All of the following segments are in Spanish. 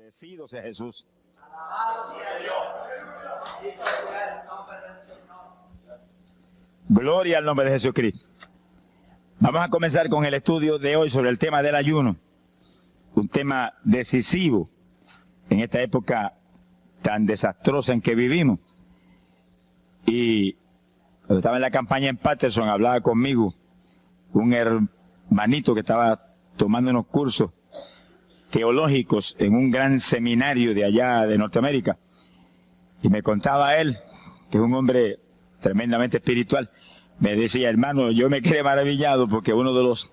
Bendecido sea Jesús. Gloria al nombre de Jesucristo. Vamos a comenzar con el estudio de hoy sobre el tema del ayuno. Un tema decisivo en esta época tan desastrosa en que vivimos. Y cuando estaba en la campaña en Patterson, hablaba conmigo un hermanito que estaba tomando unos cursos teológicos en un gran seminario de allá de Norteamérica. Y me contaba él, que es un hombre tremendamente espiritual, me decía: hermano, yo me quedé maravillado porque uno de los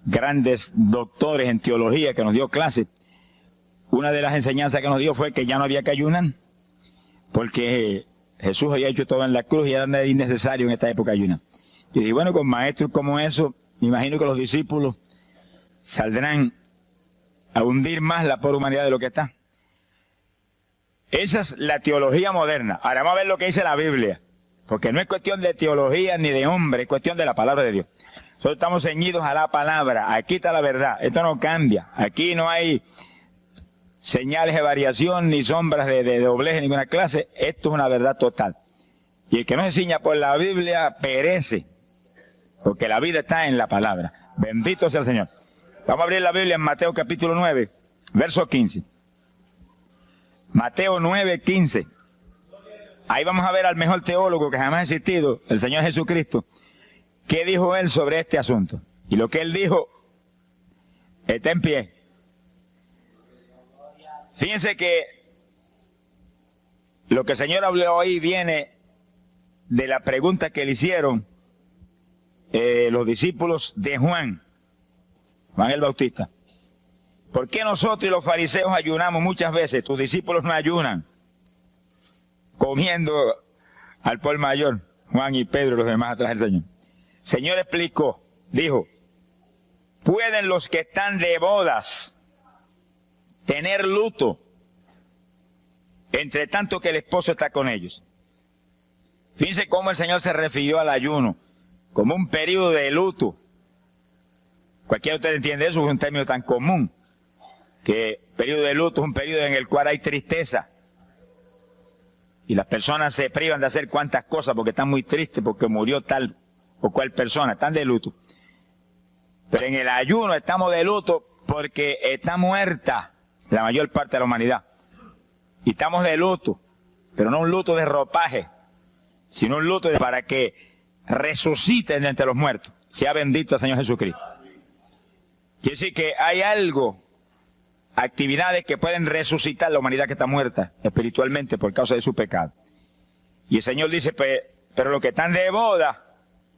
grandes doctores en teología que nos dio clase, una de las enseñanzas que nos dio fue que ya no había que ayunar, porque Jesús había hecho todo en la cruz y era innecesario en esta época ayunar. Y dije, bueno, con maestros como eso, me imagino que los discípulos saldrán a hundir más la pobre humanidad de lo que está. Esa es la teología moderna. Ahora vamos a ver lo que dice la Biblia, porque no es cuestión de teología ni de hombre, es cuestión de la palabra de Dios. Nosotros estamos ceñidos a la palabra, aquí está la verdad, esto no cambia, aquí no hay señales de variación ni sombras de doblez en ninguna clase, esto es una verdad total. Y el que no se ciña por la Biblia perece, porque la vida está en la palabra. Bendito sea el Señor. Vamos a abrir la Biblia en Mateo capítulo 9, verso 15. Mateo 9, 15. Ahí vamos a ver al mejor teólogo que jamás ha existido, el Señor Jesucristo. ¿Qué dijo él sobre este asunto? Y lo que él dijo está en pie. Fíjense que lo que el Señor habló hoy viene de la pregunta que le hicieron los discípulos de Juan el Bautista. ¿Por qué nosotros y los fariseos ayunamos muchas veces? Tus discípulos no ayunan, comiendo al por mayor, Juan y Pedro y los demás atrás del Señor. El Señor explicó, dijo: ¿pueden los que están de bodas tener luto entre tanto que el esposo está con ellos? Fíjense cómo el Señor se refirió al ayuno como un periodo de luto. Cualquiera de ustedes entiende eso, es un término tan común, que periodo de luto es un periodo en el cual hay tristeza. Y las personas se privan de hacer cuantas cosas porque están muy tristes, porque murió tal o cual persona, están de luto. Pero en el ayuno estamos de luto porque está muerta la mayor parte de la humanidad. Y estamos de luto, pero no un luto de ropaje, sino un luto para que resuciten de entre los muertos. Sea bendito el Señor Jesucristo. Quiere decir que hay algo, actividades que pueden resucitar la humanidad que está muerta espiritualmente por causa de su pecado. Y el Señor dice, pero los que están de boda,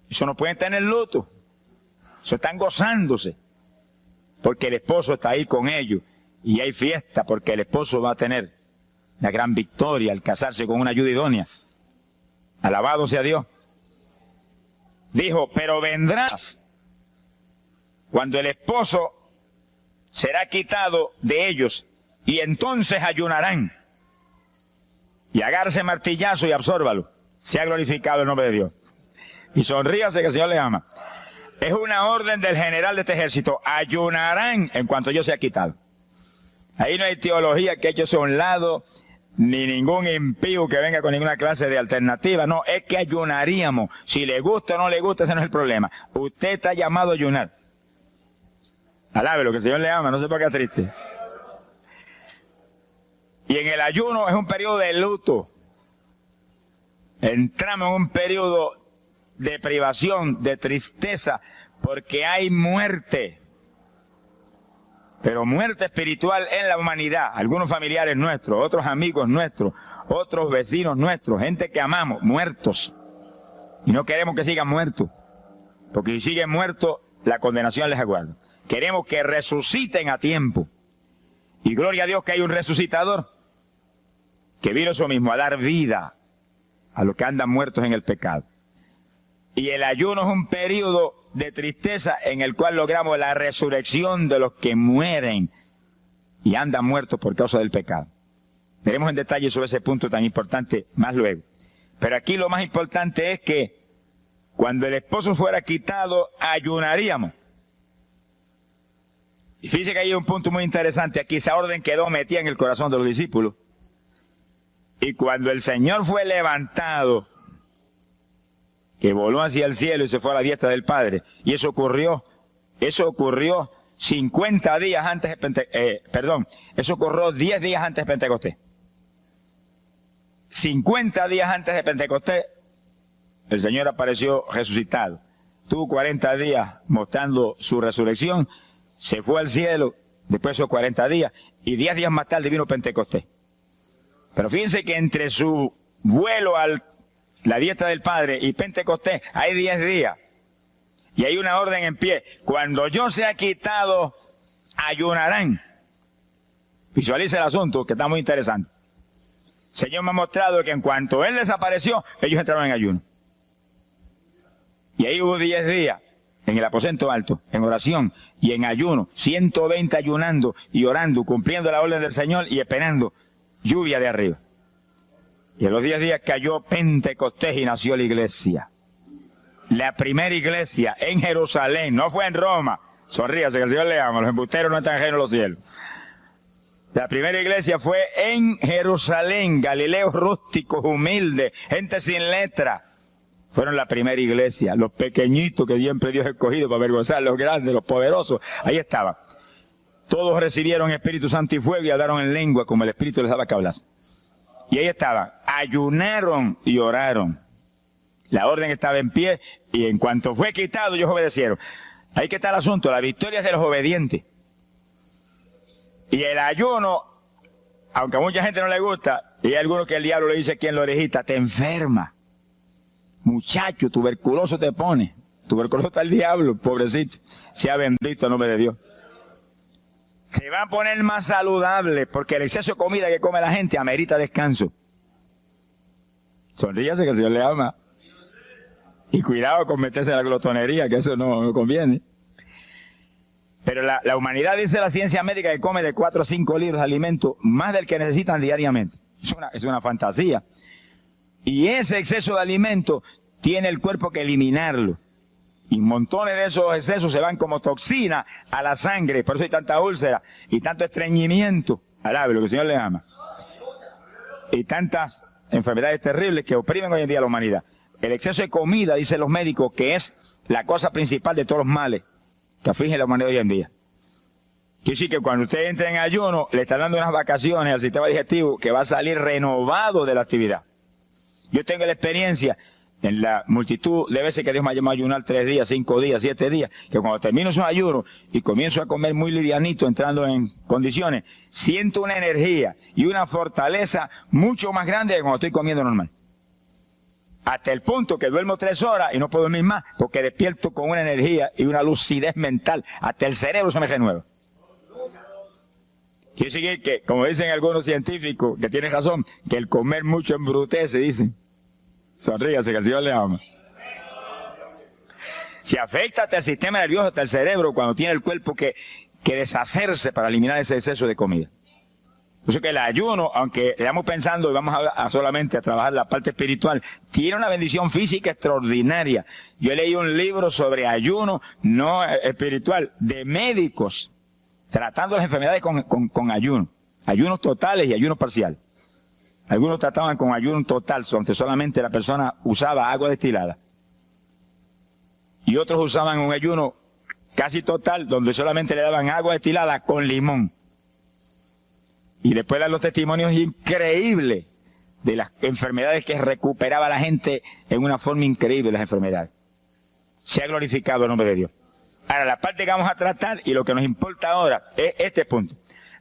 eso no pueden tener luto, eso están gozándose, porque el esposo está ahí con ellos, y hay fiesta porque el esposo va a tener la gran victoria al casarse con una ayuda idónea. Alabado sea Dios. Dijo, pero vendrás cuando el esposo será quitado de ellos, y entonces ayunarán. Y agárrese martillazo y absórbalo. Sea glorificado el nombre de Dios. Y sonríase que el Señor le ama. Es una orden del general de este ejército. Ayunarán en cuanto yo sea quitado. Ahí no hay teología que eche a un lado, ni ningún impío que venga con ninguna clase de alternativa. No, es que ayunaríamos. Si le gusta o no le gusta, ese no es el problema. Usted está llamado a ayunar. Alábelo, que el Señor le ama, no se ponga triste. Y en el ayuno es un periodo de luto. Entramos en un periodo de privación, de tristeza, porque hay muerte. Pero muerte espiritual en la humanidad. Algunos familiares nuestros, otros amigos nuestros, otros vecinos nuestros, gente que amamos, muertos. Y no queremos que sigan muertos, porque si siguen muertos, la condenación les aguarda. Queremos que resuciten a tiempo. Y gloria a Dios que hay un resucitador que vino eso mismo, a dar vida a los que andan muertos en el pecado. Y el ayuno es un periodo de tristeza en el cual logramos la resurrección de los que mueren y andan muertos por causa del pecado. Veremos en detalle sobre ese punto tan importante más luego. Pero aquí lo más importante es que cuando el esposo fuera quitado, ayunaríamos. Y fíjense que hay un punto muy interesante aquí. Esa orden quedó metida en el corazón de los discípulos. Y cuando el Señor fue levantado, que voló hacia el cielo y se fue a la diestra del Padre, y eso ocurrió 50 días antes de eso ocurrió 10 días antes de Pentecostés. 50 días antes de Pentecostés, el Señor apareció resucitado. Tuvo 40 días mostrando su resurrección, se fue al cielo, después de esos 40 días, y 10 días más tarde vino Pentecostés. Pero fíjense que entre su vuelo a la diestra del Padre y Pentecostés hay 10 días. Y hay una orden en pie. Cuando yo sea quitado, ayunarán. Visualice el asunto, que está muy interesante. El Señor me ha mostrado que en cuanto Él desapareció, ellos entraron en ayuno. Y ahí hubo 10 días en el aposento alto, en oración y en ayuno, 120 ayunando y orando, cumpliendo la orden del Señor y esperando lluvia de arriba. Y en los 10 días cayó Pentecostés y nació la iglesia. La primera iglesia en Jerusalén, no fue en Roma. Sonríase, que el Señor le ama, los embusteros no están ajenos a los cielos. La primera iglesia fue en Jerusalén, Galileos rústicos, humildes, gente sin letra. Fueron la primera iglesia, los pequeñitos que siempre Dios ha escogido para avergonzar a los grandes, los poderosos. Ahí estaban. Todos recibieron Espíritu Santo y fuego y hablaron en lengua como el Espíritu les daba que hablasen. Y ahí estaban, ayunaron y oraron. La orden estaba en pie y en cuanto fue quitado, ellos obedecieron. Ahí que está el asunto, la victoria es de los obedientes. Y el ayuno, aunque a mucha gente no le gusta, y hay algunos que el diablo le dice aquí en la orejita, te enferma. Muchacho, tuberculoso te pone. Tuberculoso está el diablo, pobrecito. Sea bendito el nombre de Dios. Se va a poner más saludable porque el exceso de comida que come la gente amerita descanso. Sonríase que el Señor le ama. Y cuidado con meterse en la glotonería, que eso no conviene. Pero la humanidad, dice la ciencia médica, que come de 4 a 5 libras de alimento, más del que necesitan diariamente. Es una fantasía. Y ese exceso de alimento tiene el cuerpo que eliminarlo. Y montones de esos excesos se van como toxina a la sangre. Por eso hay tanta úlcera y tanto estreñimiento. Alabe lo que el Señor le ama. Y tantas enfermedades terribles que oprimen hoy en día a la humanidad. El exceso de comida, dicen los médicos, que es la cosa principal de todos los males que afligen la humanidad hoy en día. Quiere decir que cuando usted entra en ayuno, le están dando unas vacaciones al sistema digestivo que va a salir renovado de la actividad. Yo tengo la experiencia en la multitud de veces que Dios me ha llamado a ayunar 3 días, 5 días, 7 días, que cuando termino esos ayunos y comienzo a comer muy livianito, entrando en condiciones, siento una energía y una fortaleza mucho más grande que cuando estoy comiendo normal. Hasta el punto que duermo 3 horas y no puedo dormir más, porque despierto con una energía y una lucidez mental. Hasta el cerebro se me renueva. Quiere decir que, como dicen algunos científicos, que tienen razón, que el comer mucho embrutece, dicen. Sonríase, que el Señor le ama. Si afecta hasta el sistema nervioso, hasta el cerebro, cuando tiene el cuerpo que deshacerse para eliminar ese exceso de comida. Por eso que el ayuno, aunque estamos pensando y vamos solamente a trabajar la parte espiritual, tiene una bendición física extraordinaria. Yo leí un libro sobre ayuno, no espiritual, de médicos, tratando las enfermedades con ayuno. Ayunos totales y ayunos parciales. Algunos trataban con ayuno total, donde solamente la persona usaba agua destilada. Y otros usaban un ayuno casi total, donde solamente le daban agua destilada con limón. Y después dan los testimonios increíbles de las enfermedades que recuperaba la gente en una forma increíble, las enfermedades. Se ha glorificado el nombre de Dios. Ahora, la parte que vamos a tratar y lo que nos importa ahora es este punto.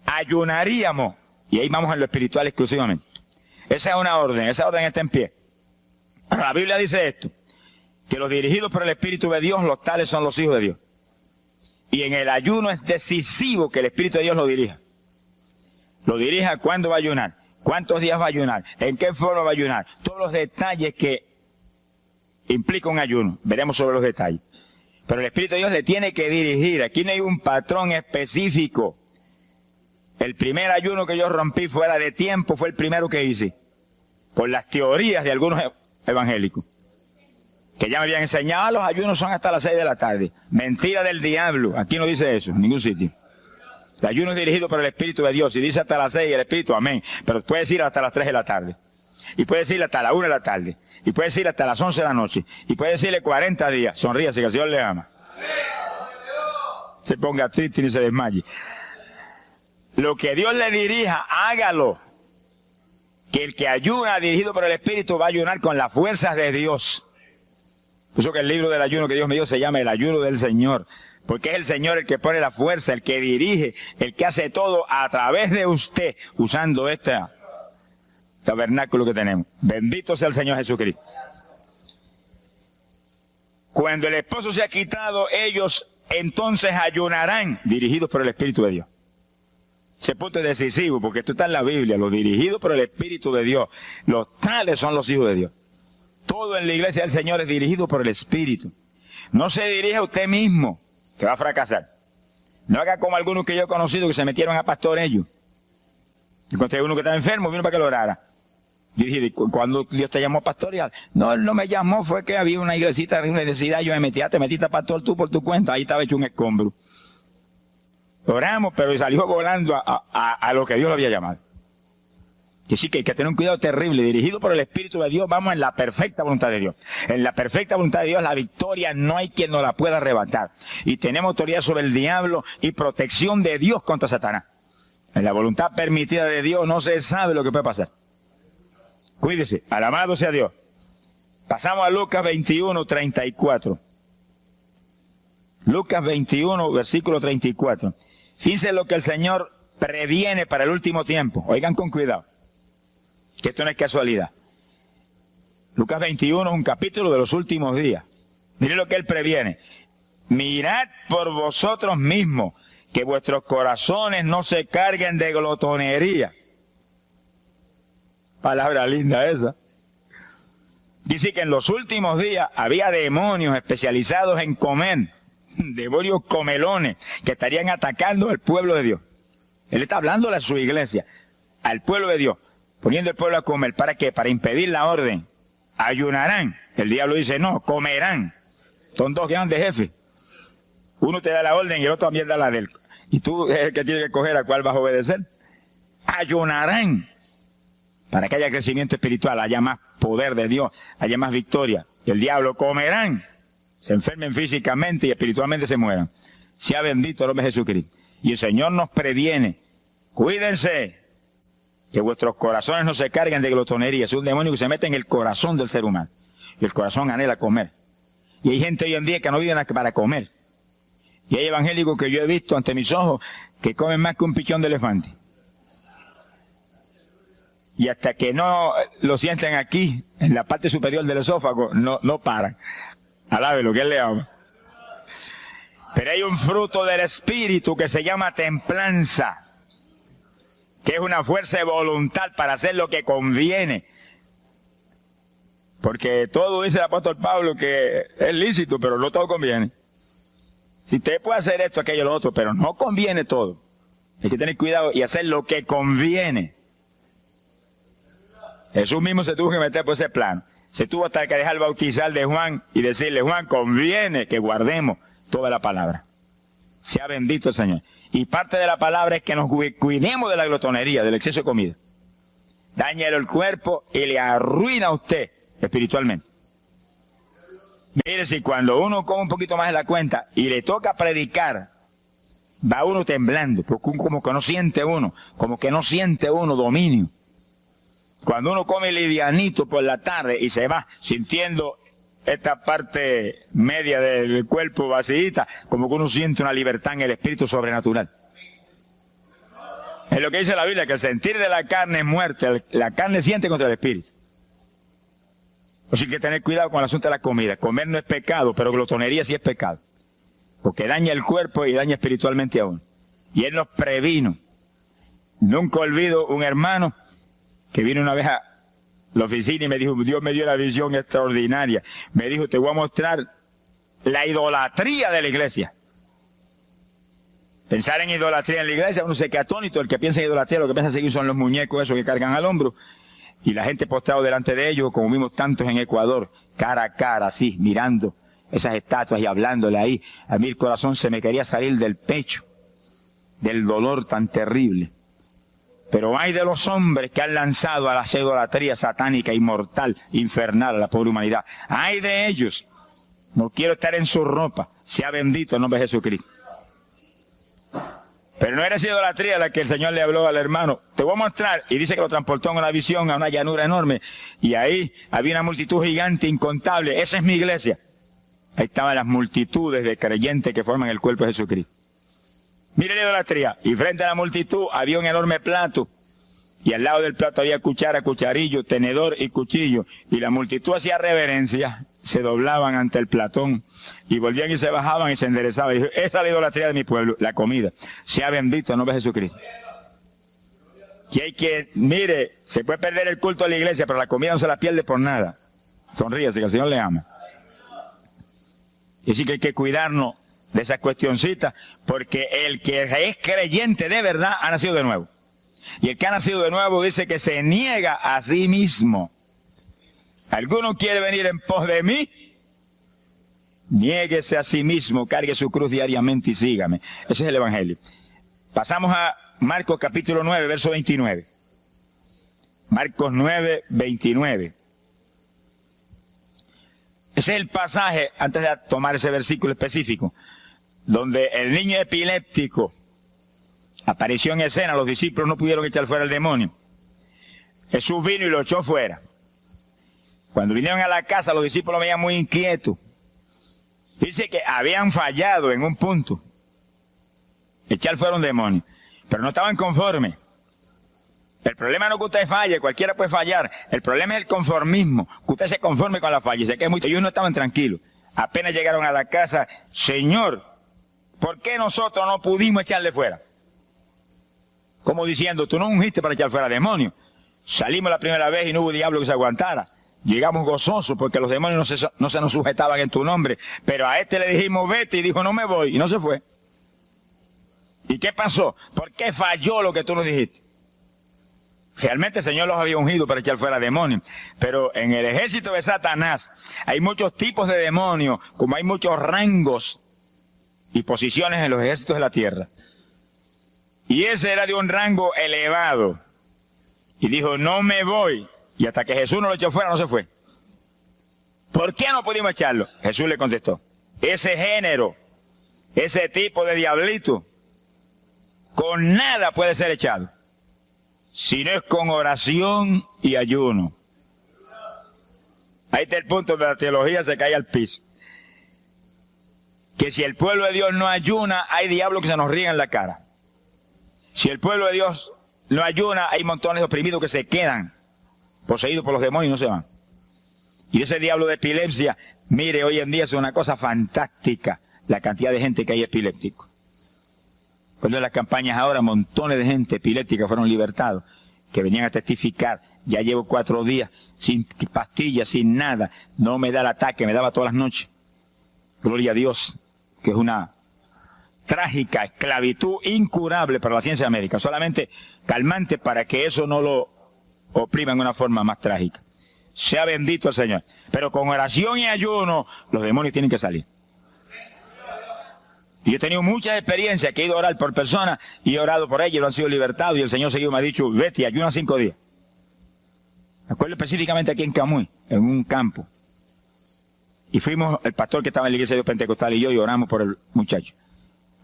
Ayunaríamos, y ahí vamos a lo espiritual exclusivamente. Esa es una orden, esa orden está en pie. La Biblia dice esto, que los dirigidos por el Espíritu de Dios, los tales son los hijos de Dios. Y en el ayuno es decisivo que el Espíritu de Dios lo dirija. Lo dirija cuándo va a ayunar, cuántos días va a ayunar, en qué forma va a ayunar. Todos los detalles que implica un ayuno, veremos sobre los detalles. Pero el Espíritu de Dios le tiene que dirigir. Aquí no hay un patrón específico. El primer ayuno que yo rompí fuera de tiempo fue el primero que hice. Por las teorías de algunos evangélicos. Que ya me habían enseñado, los ayunos son hasta las 6 de la tarde. Mentira del diablo. Aquí no dice eso, en ningún sitio. El ayuno es dirigido por el Espíritu de Dios. Y dice hasta las 6 el Espíritu, amén. Pero puedes ir hasta las 3 de la tarde. Y puedes ir hasta la 1 de la tarde. Y puedes ir hasta las 11 de la noche. Y puedes decirle 40 días. Sonríase que el Señor le ama. Se ponga triste y ni se desmaye. Lo que Dios le dirija, hágalo. Que el que ayuna dirigido por el Espíritu va a ayunar con las fuerzas de Dios. Por eso que el libro del ayuno que Dios me dio se llama el ayuno del Señor. Porque es el Señor el que pone la fuerza, el que dirige, el que hace todo a través de usted, usando este tabernáculo que tenemos. Bendito sea el Señor Jesucristo. Cuando el esposo se ha quitado, ellos entonces ayunarán, dirigidos por el Espíritu de Dios. Ese punto es decisivo, porque esto está en la Biblia, los dirigidos por el Espíritu de Dios. Los tales son los hijos de Dios. Todo en la iglesia del Señor es dirigido por el Espíritu. No se dirige a usted mismo, que va a fracasar. No haga como algunos que yo he conocido que se metieron a pastor ellos. Encontré uno que estaba enfermo, vino para que lo orara. Yo dije, cuando Dios te llamó pastoreal, no, él no me llamó, fue que había una iglesita de una necesidad, yo me metí, te metiste a pastor tú por tu cuenta, ahí estaba hecho un escombro. Oramos, pero salió volando a lo que Dios lo había llamado. Que sí que hay que tener un cuidado terrible, dirigido por el Espíritu de Dios, vamos en la perfecta voluntad de Dios. En la perfecta voluntad de Dios, la victoria no hay quien nos la pueda arrebatar. Y tenemos autoridad sobre el diablo y protección de Dios contra Satanás. En la voluntad permitida de Dios no se sabe lo que puede pasar. Cuídese, alabado sea Dios. Pasamos a Lucas 21, 34. Lucas 21, versículo 34. Fíjense lo que el Señor previene para el último tiempo. Oigan con cuidado, que esto no es casualidad. Lucas 21 es un capítulo de los últimos días. Miren lo que Él previene. Mirad por vosotros mismos, que vuestros corazones no se carguen de glotonería. Palabra linda esa. Dice que en los últimos días había demonios especializados en comer, demonios comelones, que estarían atacando al pueblo de Dios. Él está hablando a su iglesia, al pueblo de Dios, poniendo el pueblo a comer. ¿Para qué? Para impedir la orden. Ayunarán. El diablo dice, no, comerán. Son dos grandes jefes. Uno te da la orden y el otro también da la del. Y tú es el que tiene que escoger a cuál vas a obedecer. Ayunarán. Para que haya crecimiento espiritual, haya más poder de Dios, haya más victoria. Y el diablo comerán. Se enfermen físicamente y espiritualmente se mueran. Sea bendito el nombre de Jesucristo. Y el Señor nos previene. Cuídense. Que vuestros corazones no se carguen de glotonería. Es un demonio que se mete en el corazón del ser humano. Y el corazón anhela comer. Y hay gente hoy en día que no vive para comer. Y hay evangélicos que yo he visto ante mis ojos que comen más que un pichón de elefante. Y hasta que no lo sienten aquí, en la parte superior del esófago, no paran. Alabe lo que Él le ama. Pero hay un fruto del Espíritu que se llama templanza, que es una fuerza de voluntad para hacer lo que conviene. Porque todo dice el apóstol Pablo que es lícito, pero no todo conviene. Si usted puede hacer esto, aquello, lo otro, pero no conviene todo. Hay que tener cuidado y hacer lo que conviene. Jesús mismo se tuvo que meter por ese plano. Se tuvo hasta que dejar bautizar de Juan y decirle, Juan, conviene que guardemos toda la palabra. Sea bendito el Señor. Y parte de la palabra es que nos cuidemos de la glotonería, del exceso de comida. Dañale el cuerpo y le arruina a usted espiritualmente. Mire, si cuando uno come un poquito más de la cuenta y le toca predicar, va uno temblando, porque como que no siente uno dominio. Cuando uno come livianito por la tarde y se va sintiendo esta parte media del cuerpo vacíita, como que uno siente una libertad en el espíritu sobrenatural. Es lo que dice la Biblia, que el sentir de la carne es muerte, la carne siente contra el espíritu. Así que hay que tener cuidado con el asunto de la comida. Comer no es pecado, pero glotonería sí es pecado. Porque daña el cuerpo y daña espiritualmente a uno. Y Él nos previno. Nunca olvido un hermano que vino una vez a la oficina y me dijo, Dios me dio la visión extraordinaria. Me dijo, te voy a mostrar la idolatría de la iglesia. Pensar en idolatría en la iglesia, uno se queda atónito. El que piensa en idolatría, lo que piensa seguir son los muñecos esos que cargan al hombro. Y la gente postrado delante de ellos, como vimos tantos en Ecuador, cara a cara, así, mirando esas estatuas y hablándole ahí. A mí el corazón se me quería salir del pecho. del dolor tan terrible. Pero hay de los hombres que han lanzado a la idolatría satánica, inmortal, infernal a la pobre humanidad. Hay de ellos. No quiero estar en su ropa. Sea bendito el nombre de Jesucristo. Pero no era esa idolatría la que el Señor le habló al hermano. Te voy a mostrar. Y dice que lo transportó en una visión a una llanura enorme. Y ahí había una multitud gigante, incontable. Esa es mi iglesia. Ahí estaban las multitudes de creyentes que forman el cuerpo de Jesucristo. Mire la idolatría. Y frente a la multitud había un enorme plato. Y al lado del plato había cuchara, cucharillo, tenedor y cuchillo. Y la multitud hacía reverencia. Se doblaban ante el platón. Y volvían y se bajaban y se enderezaban. Y dijo, esa es la idolatría de mi pueblo, la comida. Sea bendito el nombre de Jesucristo. Que hay que, mire, se puede perder el culto de la iglesia, pero la comida no se la pierde por nada. Sonríase, que el Señor le ama. Y así que hay que cuidarnos de esas cuestioncitas, porque el que es creyente de verdad ha nacido de nuevo. Y el que ha nacido de nuevo dice que se niega a sí mismo. ¿Alguno quiere venir en pos de mí? Niéguese a sí mismo, cargue su cruz diariamente y sígame. Ese es el Evangelio. Pasamos a Marcos capítulo 9, verso 29. Marcos 9, 29. Ese es el pasaje, antes de tomar ese versículo específico, donde el niño epiléptico apareció en escena. Los discípulos no pudieron echar fuera el demonio. Jesús vino y lo echó fuera. Cuando vinieron a la casa, los discípulos veían muy inquietos. Dice que habían fallado en un punto. Echar fuera un demonio. Pero no estaban conformes. El problema no es que usted falle, cualquiera puede fallar. El problema es el conformismo, que usted se conforme con la falla. Y sé que ellos no estaban tranquilos. Apenas llegaron a la casa, Señor, ¿por qué nosotros no pudimos echarle fuera? Como diciendo, tú no ungiste para echar fuera demonios. Salimos la primera vez y no hubo diablo que se aguantara. Llegamos gozosos porque los demonios no se nos sujetaban en tu nombre. Pero a este le dijimos, vete, y dijo, no me voy, y no se fue. ¿Y qué pasó? ¿Por qué falló lo que tú nos dijiste? Realmente el Señor los había ungido para echar fuera demonios. Pero en el ejército de Satanás hay muchos tipos de demonios, como hay muchos rangos y posiciones en los ejércitos de la tierra. Y ese era de un rango elevado. Y dijo, no me voy. Y hasta que Jesús no lo echó fuera, no se fue. ¿Por qué no pudimos echarlo? Jesús le contestó, ese género, ese tipo de diablito, con nada puede ser echado, si no es con oración y ayuno. Ahí está el punto donde la teología se cae al piso. Que si el pueblo de Dios no ayuna, hay diablos que se nos ríen en la cara. Si el pueblo de Dios no ayuna, hay montones de oprimidos que se quedan poseídos por los demonios y no se van. Y ese diablo de epilepsia, mire, hoy en día es una cosa fantástica la cantidad de gente que hay epiléptico. Cuando en las campañas ahora, montones de gente epiléptica fueron libertados, que venían a testificar. Ya llevo 4 días sin pastillas, sin nada. No me da el ataque, me daba todas las noches. Gloria a Dios, que es una trágica esclavitud incurable para la ciencia médica. Solamente calmante para que eso no lo oprima en una forma más trágica. Sea bendito el Señor. Pero con oración y ayuno, los demonios tienen que salir. Y yo he tenido muchas experiencias que he ido a orar por personas y he orado por ellos y lo han sido libertados. Y el Señor seguido me ha dicho, vete, ayuna 5 días. Me acuerdo específicamente aquí en Camuy, en un campo. Y fuimos, el pastor que estaba en la iglesia de Dios Pentecostal y yo, y oramos por el muchacho.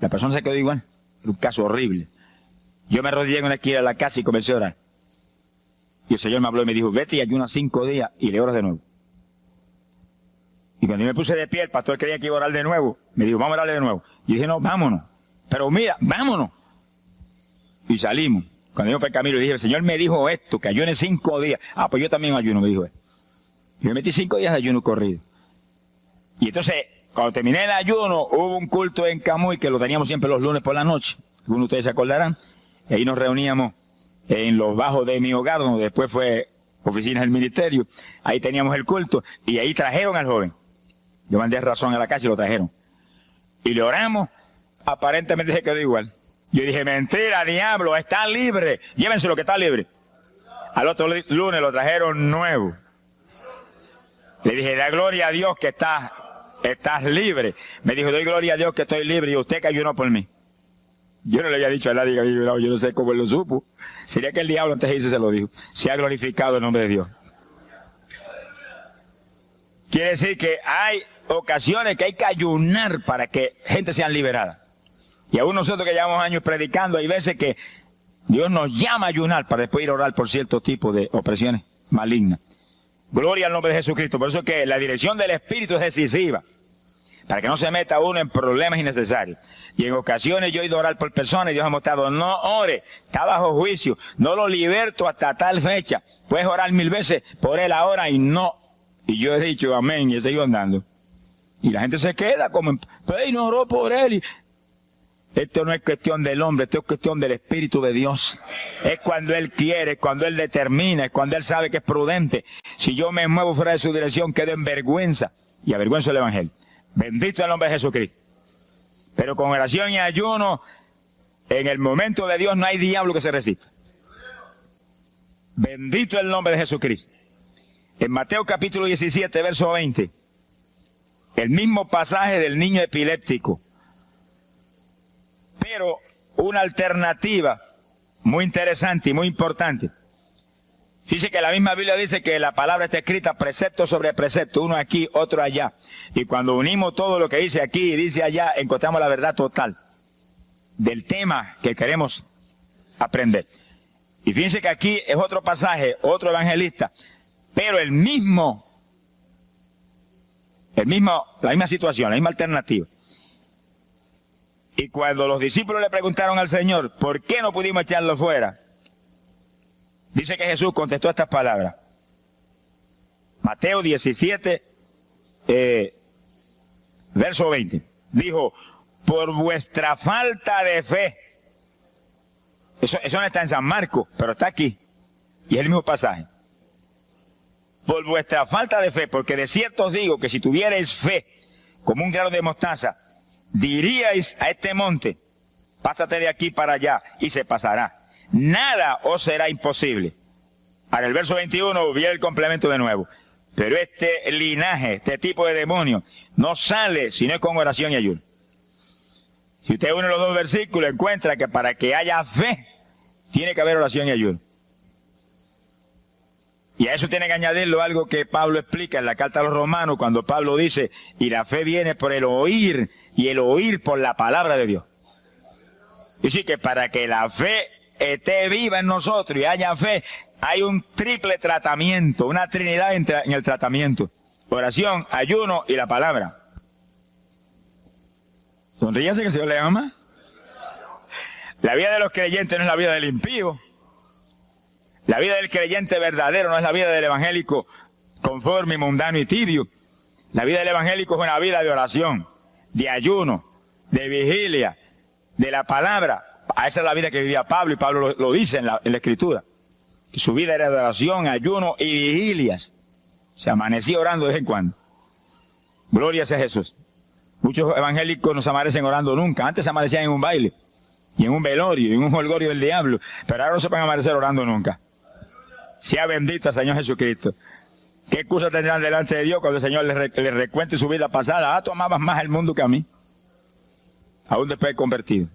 La persona se quedó igual. Era un caso horrible. Yo me arrodillé en una esquina de la casa y comencé a orar. Y el Señor me habló y me dijo, vete y ayuna 5 días y le oras de nuevo. Y cuando yo me puse de pie, el pastor creía que iba a orar de nuevo. Me dijo, vamos a orarle de nuevo. Y dije, no, vámonos. Pero mira, vámonos. Y salimos. Cuando yo por el camino le dije, el Señor me dijo esto, que ayune 5 días. Ah, pues yo también ayuno, me dijo él. Y me metí 5 días de ayuno corrido. Y entonces, cuando terminé el ayuno, hubo un culto en Camuy, que lo teníamos siempre los lunes por la noche. Algunos de ustedes se acordarán. Y ahí nos reuníamos en los bajos de mi hogar, donde después fue oficinas del ministerio. Ahí teníamos el culto. Y ahí trajeron al joven. Yo mandé razón a la casa y lo trajeron. Y le oramos, aparentemente se quedó igual. Yo dije, mentira, diablo, está libre. Llévenselo que está libre. Al otro lunes lo trajeron nuevo. Le dije, da gloria a Dios que estás libre. Me dijo, doy gloria a Dios que estoy libre y usted que ayunó por mí. Yo no le había dicho a nadie que había ayunado, yo no sé cómo él lo supo. Sería que el diablo antes de irse se lo dijo. Se ha glorificado el nombre de Dios. Quiere decir que hay ocasiones que hay que ayunar para que gente sea liberada. Y aún nosotros que llevamos años predicando, hay veces que Dios nos llama a ayunar para después ir a orar por cierto tipo de opresiones malignas. Gloria al nombre de Jesucristo. Por eso es que la dirección del Espíritu es decisiva, para que no se meta uno en problemas innecesarios. Y en ocasiones yo he ido a orar por personas y Dios ha mostrado, no ore, está bajo juicio, no lo liberto hasta tal fecha. Puedes orar 1000 veces por él ahora y no. Y yo he dicho amén y he seguido andando. Y la gente se queda como, pues no oró por él. Y esto no es cuestión del hombre, esto es cuestión del Espíritu de Dios. Es cuando Él quiere, cuando Él determina, es cuando Él sabe que es prudente. Si yo me muevo fuera de su dirección, quedo en vergüenza y avergüenzo el Evangelio. Bendito el nombre de Jesucristo. Pero con oración y ayuno, en el momento de Dios no hay diablo que se resista. Bendito el nombre de Jesucristo. En Mateo capítulo 17, verso 20, el mismo pasaje del niño epiléptico, pero una alternativa muy interesante y muy importante. Dice que la misma Biblia dice que la palabra está escrita precepto sobre precepto, uno aquí, otro allá. Y cuando unimos todo lo que dice aquí y dice allá, encontramos la verdad total del tema que queremos aprender. Y fíjense que aquí es otro pasaje, otro evangelista, pero la misma situación, la misma alternativa. Y cuando los discípulos le preguntaron al Señor, ¿por qué no pudimos echarlo fuera? Dice que Jesús contestó estas palabras. Mateo 17, verso 20. Dijo, por vuestra falta de fe. Eso no está en San Marcos, pero está aquí. Y es el mismo pasaje. Por vuestra falta de fe, porque de cierto os digo que si tuvierais fe como un grano de mostaza, diríais a este monte, pásate de aquí para allá, y se pasará. Nada os será imposible. Ahora el verso 21 viene el complemento de nuevo. Pero este linaje, este tipo de demonio, no sale si no es con oración y ayuno. Si usted une los dos versículos, encuentra que para que haya fe, tiene que haber oración y ayuno. Y a eso tiene que añadirlo algo que Pablo explica en la carta a los Romanos, cuando Pablo dice, y la fe viene por el oír, y el oír por la palabra de Dios. Y sí que para que la fe esté viva en nosotros y haya fe, hay un triple tratamiento, una trinidad en el tratamiento. Oración, ayuno y la palabra. Sonríase que el Señor le ama. La vida de los creyentes no es la vida del impío. La vida del creyente verdadero no es la vida del evangélico conforme, mundano y tibio. La vida del evangélico es una vida de oración, de ayuno, de vigilia, de la palabra. Esa es la vida que vivía Pablo, y Pablo lo dice en la Escritura. Que su vida era de oración, ayuno y vigilias. Se amanecía orando de vez en cuando. Gloria sea Jesús. Muchos evangélicos no se amanecen orando nunca. Antes se amanecían en un baile, y en un velorio, y en un holgorio del diablo. Pero ahora no se van a amanecer orando nunca. Sea bendito el Señor Jesucristo. ¿Qué excusa tendrán delante de Dios cuando el Señor les recuente su vida pasada? Tú amabas más al mundo que a mí. Aún después de convertido.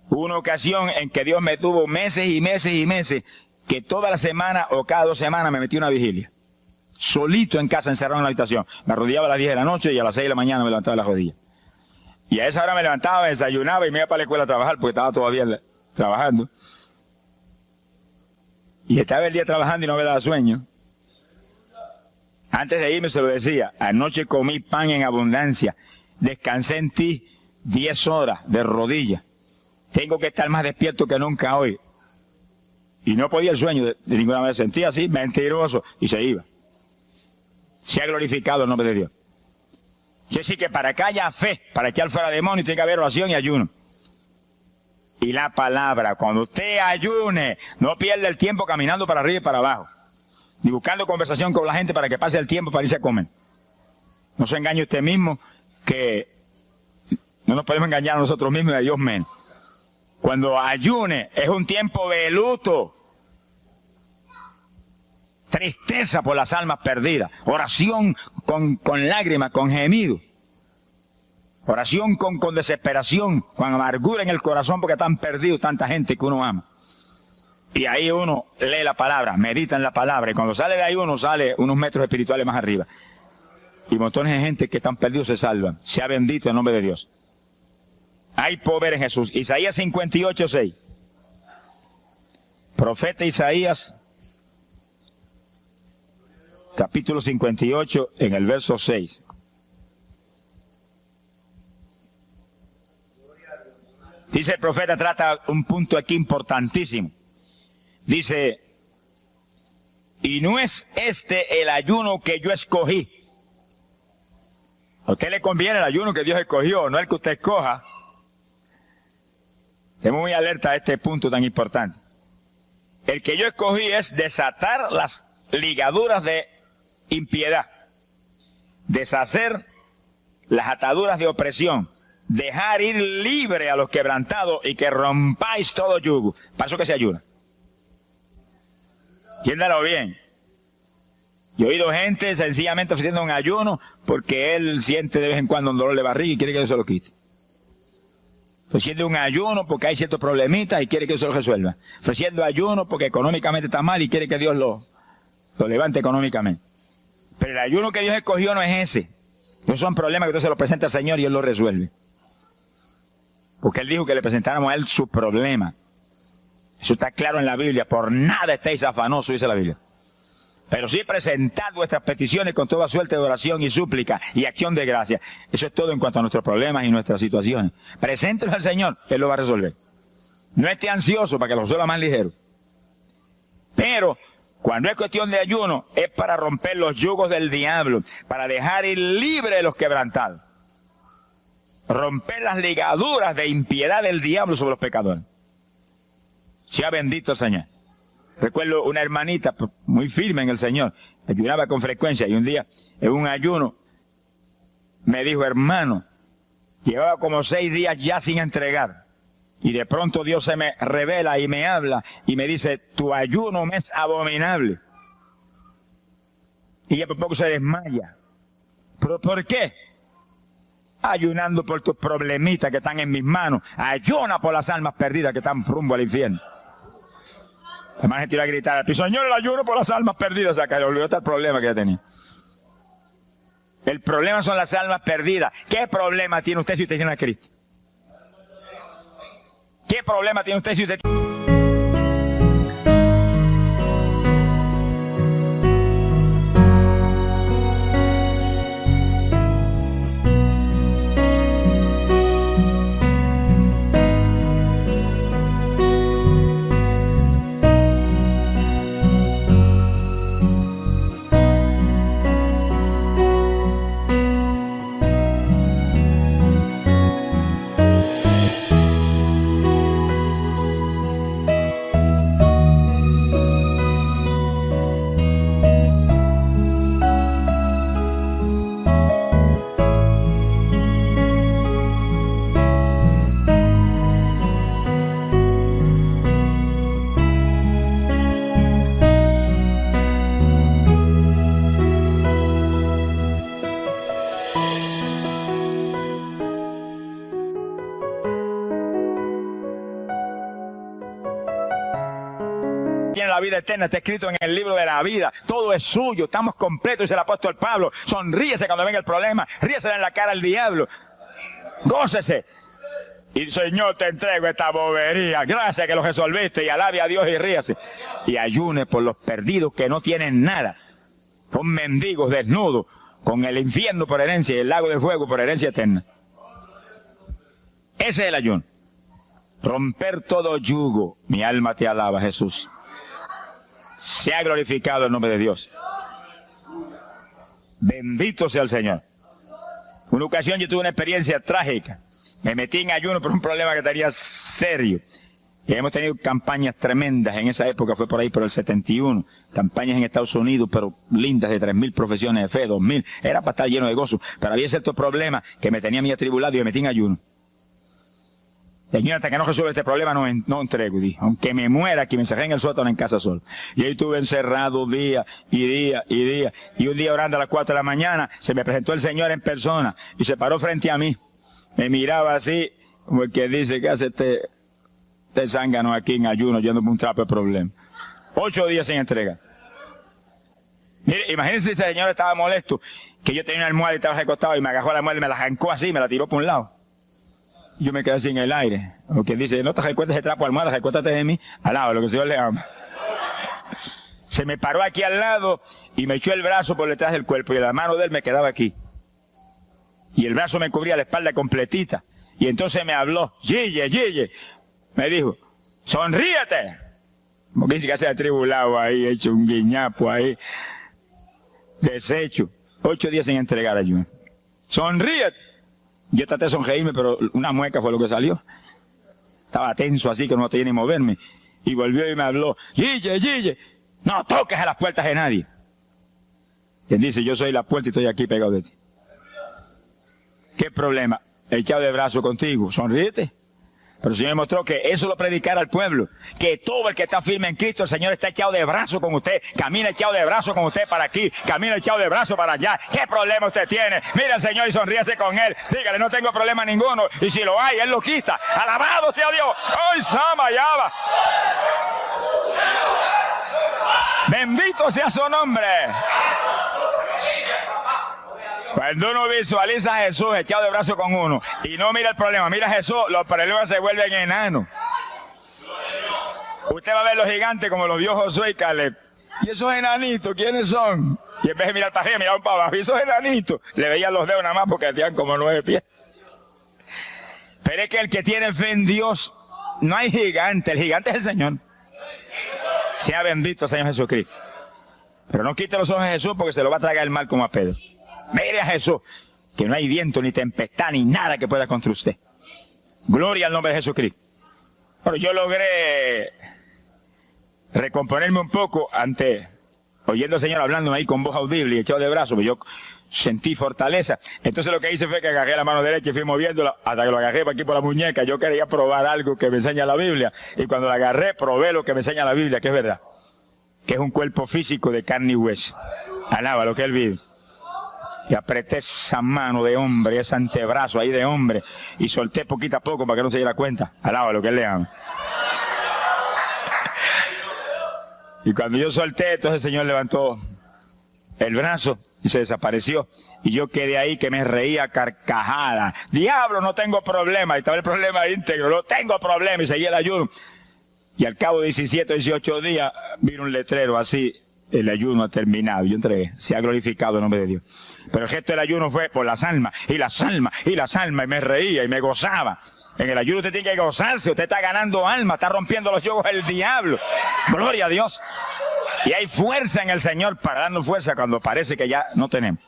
Hubo una ocasión en que Dios me tuvo meses y meses y meses, que toda la semana o cada 2 semanas me metí una vigilia. Solito en casa, encerrado en la habitación. Me arrodillaba a las 10 de la noche y a las 6 de la mañana me levantaba de las rodillas. Y a esa hora me levantaba, me desayunaba y me iba para la escuela a trabajar, porque estaba todavía trabajando. Y estaba el día trabajando y no me daba sueño. Antes de irme se lo decía, anoche comí pan en abundancia, descansé en ti 10 horas de rodillas. Tengo que estar más despierto que nunca hoy. Y no podía el sueño de ninguna manera. Sentía así, mentiroso, y se iba. Se ha glorificado el nombre de Dios. Quiere decir que para que haya fe, para echar fuera demonios, tiene que haber oración y ayuno. Y la palabra, cuando usted ayune, no pierda el tiempo caminando para arriba y para abajo, ni buscando conversación con la gente para que pase el tiempo para irse a comer. No se engañe usted mismo, que no nos podemos engañar a nosotros mismos y a Dios menos. Cuando ayune es un tiempo de luto, tristeza por las almas perdidas, oración con lágrimas, con gemidos. Oración con desesperación, con amargura en el corazón porque están perdidos tanta gente que uno ama. Y ahí uno lee la palabra, medita en la palabra, y cuando sale de ahí uno sale unos metros espirituales más arriba. Y montones de gente que están perdidos se salvan. Sea bendito el nombre de Dios. Hay poder en Jesús. Isaías 58:6. Profeta Isaías, capítulo 58, en el verso 6. Dice el profeta, trata un punto aquí importantísimo. Dice, y no es este el ayuno que yo escogí. A usted le conviene el ayuno que Dios escogió, no el que usted escoja. Estemos muy alerta a este punto tan importante. El que yo escogí es desatar las ligaduras de impiedad, deshacer las ataduras de opresión, dejar ir libre a los quebrantados y que rompáis todo yugo. Para eso que se ayuna. Entiéndalo bien. Yo he oído gente sencillamente ofreciendo un ayuno porque él siente de vez en cuando un dolor de barriga y quiere que Dios se lo quite. Ofreciendo un ayuno porque hay ciertos problemitas y quiere que Dios se lo resuelva. Ofreciendo ayuno porque económicamente está mal y quiere que Dios lo levante económicamente. Pero el ayuno que Dios escogió no es ese. Esos son problemas que usted se los presenta al Señor y Él los resuelve. Porque Él dijo que le presentáramos a Él su problema. Eso está claro en la Biblia. Por nada estéis afanosos, dice la Biblia. Pero sí presentad vuestras peticiones con toda suerte de oración y súplica y acción de gracia. Eso es todo en cuanto a nuestros problemas y nuestras situaciones. Preséntelos al Señor, Él lo va a resolver. No esté ansioso para que lo resuelva más ligero. Pero cuando es cuestión de ayuno, es para romper los yugos del diablo, para dejar ir libre a los quebrantados. Romper las ligaduras de impiedad del diablo sobre los pecadores. Sea bendito el Señor. Recuerdo una hermanita muy firme en el Señor, ayunaba con frecuencia y un día en un ayuno me dijo, hermano, llevaba como 6 días ya sin entregar y de pronto Dios se me revela y me habla y me dice, tu ayuno me es abominable. Y ella por poco se desmaya. ¿Pero por qué? Ayunando por tus problemitas que están en mis manos. Ayuna por las almas perdidas que están rumbo al infierno. La hermana se tiró a gritar al piso, Señor, el ayuno por las almas perdidas. O sea, que le olvidó hasta el problema que ella tenía. El problema son las almas perdidas. ¿Qué problema tiene usted si usted tiene a Cristo? ¿Qué problema tiene usted si usted tiene? La vida eterna está escrito en el libro de la vida, todo es suyo, estamos completos, dice el apóstol Pablo. Sonríese cuando venga el problema, ríese en la cara al diablo, gócese y Señor, te entrego esta bobería, gracias que lo resolviste, y alabe a Dios y ríase y ayune por los perdidos que no tienen nada, son mendigos desnudos, con el infierno por herencia y el lago de fuego por herencia eterna. Ese es el ayuno, romper todo yugo. Mi alma te alaba, Jesús. Sea glorificado el nombre de Dios. Bendito sea el Señor. Una ocasión yo tuve una experiencia trágica. Me metí en ayuno por un problema que tenía serio. Y hemos tenido campañas tremendas. En esa época fue por ahí por el 71. Campañas en Estados Unidos, pero lindas, de 3.000 profesiones de fe, 2.000. Era para estar lleno de gozo. Pero había ciertos problemas que me tenía muy atribulado y me metí en ayuno. Señor, hasta que no resuelva este problema no entrego, dije. Aunque me muera aquí, me encerré en el sótano en casa solo. Y ahí estuve encerrado día y día y día. Y un día orando a las 4 de la mañana, se me presentó el Señor en persona y se paró frente a mí. Me miraba así, como el que dice que hace este zángano aquí en ayuno, yendo por un trapo de problema. 8 días sin entrega. Mire, imagínense si ese señor estaba molesto, que yo tenía una almohada y estaba recostado y me agarró la almohada y me la arrancó así, me la tiró por un lado. Yo me quedé así en el aire. O quien dice, no te recuestes de trapo de almohada, recuéstate de mí, al lado, lo que el Señor le ama. Se me paró aquí al lado y me echó el brazo por detrás del cuerpo y la mano de él me quedaba aquí. Y el brazo me cubría la espalda completita. Y entonces me habló, Gille, Gille. Me dijo, sonríete. Porque dice que se ha atribulado ahí, hecho un guiñapo ahí. Deshecho. 8 días sin entregar ayuno. Sonríete. Yo traté de sonreírme, pero una mueca fue lo que salió. Estaba tenso así que no tenía ni moverme. Y volvió y me habló, Gille, Gille, no toques a las puertas de nadie. Quien dice, yo soy la puerta y estoy aquí pegado de ti. ¿Qué problema? Echado de brazo contigo, sonríete. Pero el Señor mostró que eso lo predicara al pueblo, que todo el que está firme en Cristo, el Señor está echado de brazo con usted, camina echado de brazo con usted para aquí, camina echado de brazo para allá. ¿Qué problema usted tiene? Mira al Señor y sonríese con Él, dígale, no tengo problema ninguno, y si lo hay, Él lo quita. Alabado sea Dios. ¡Ay, Sama, Yaba! Bendito sea su nombre. Cuando uno visualiza a Jesús echado de brazo con uno y no mira el problema, mira a Jesús, los problemas se vuelven enanos. Usted va a ver los gigantes como los vio Josué y Caleb. ¿Y esos enanitos quiénes son? Y en vez de mirar para arriba, miraban para abajo. ¿Y esos enanitos? Le veían los dedos nada más porque tenían como 9 pies. Pero es que el que tiene fe en Dios, no hay gigante, el gigante es el Señor. Sea bendito el Señor Jesucristo. Pero no quite los ojos de Jesús porque se lo va a tragar el mal como a Pedro. Mire a Jesús, que no hay viento, ni tempestad, ni nada que pueda contra usted. Gloria al nombre de Jesucristo. Pero yo logré recomponerme un poco oyendo al Señor hablándome ahí con voz audible y echado de brazos, pues yo sentí fortaleza. Entonces lo que hice fue que agarré la mano derecha y fui moviéndola hasta que lo agarré por aquí por la muñeca. Yo quería probar algo que me enseña la Biblia. Y cuando la agarré, probé lo que me enseña la Biblia, que es verdad. Que es un cuerpo físico de carne y hueso. Alaba lo que Él vive. Y apreté esa mano de hombre, ese antebrazo ahí de hombre, y solté poquito a poco para que no se diera cuenta. Alaba lo que Él le ama. Y cuando yo solté, entonces el Señor levantó el brazo y se desapareció. Y yo quedé ahí que me reía carcajada. Diablo, no tengo problema. Y estaba el problema íntegro, no tengo problema. Y seguí el ayuno. Y al cabo de 17 o 18 días, vino un letrero así, el ayuno ha terminado. Yo entregué, se ha glorificado el nombre de Dios. Pero el gesto del ayuno fue por las almas, y las almas, y las almas, y me reía, y me gozaba. En el ayuno usted tiene que gozarse, usted está ganando alma, está rompiendo los yugos del diablo. Gloria a Dios. Y hay fuerza en el Señor para darnos fuerza cuando parece que ya no tenemos.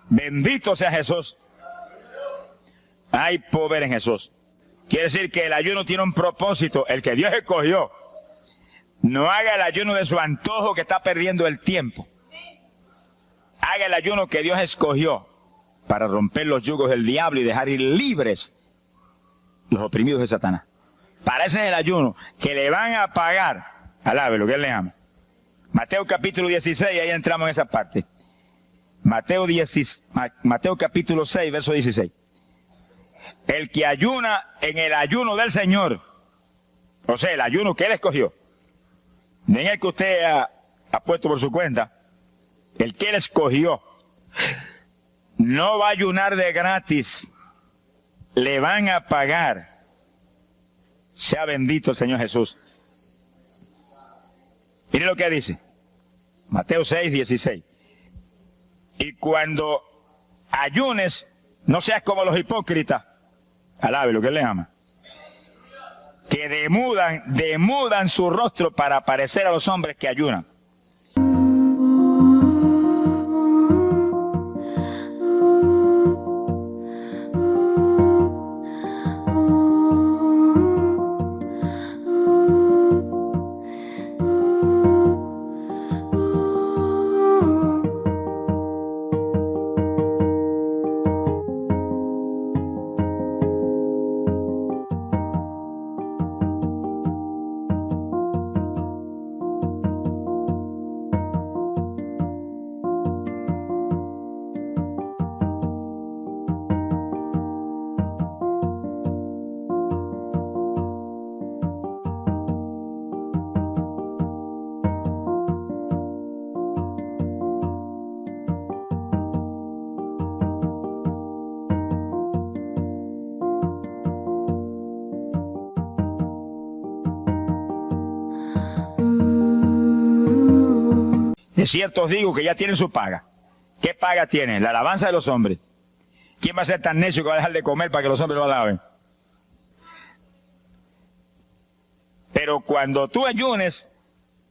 Bendito sea Jesús. Hay poder en Jesús. Quiere decir que el ayuno tiene un propósito, el que Dios escogió. No haga el ayuno de su antojo que está perdiendo el tiempo. Haga el ayuno que Dios escogió para romper los yugos del diablo y dejar ir libres los oprimidos de Satanás. Para ese es el ayuno que le van a pagar. Alabe lo que Él le ama. Mateo capítulo 16, ahí entramos en esa parte. Mateo capítulo 6, verso 16. El que ayuna en el ayuno del Señor, o sea, el ayuno que Él escogió, no en el que usted ha puesto por su cuenta, el que Él escogió, no va a ayunar de gratis, le van a pagar. Sea bendito el Señor Jesús. Mire lo que dice, Mateo 6, 16. Y cuando ayunes, no seas como los hipócritas, alabe lo que Él le ama, que demudan su rostro para parecer a los hombres que ayunan. De cierto os digo que ya tienen su paga. ¿Qué paga tienen? La alabanza de los hombres. ¿Quién va a ser tan necio que va a dejar de comer para que los hombres lo alaben? Pero cuando tú ayunes,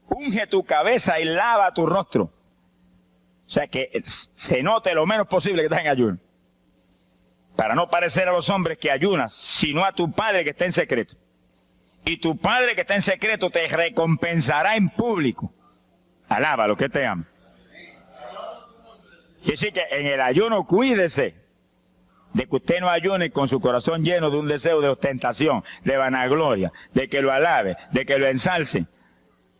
unge tu cabeza y lava tu rostro. O sea, que se note lo menos posible que estás en ayuno. Para no parecer a los hombres que ayunas, sino a tu Padre que está en secreto. Y tu Padre que está en secreto te recompensará en público. Alábalo, que te ama. Quiere decir que en el ayuno cuídese de que usted no ayune con su corazón lleno de un deseo de ostentación, de vanagloria, de que lo alabe, de que lo ensalce.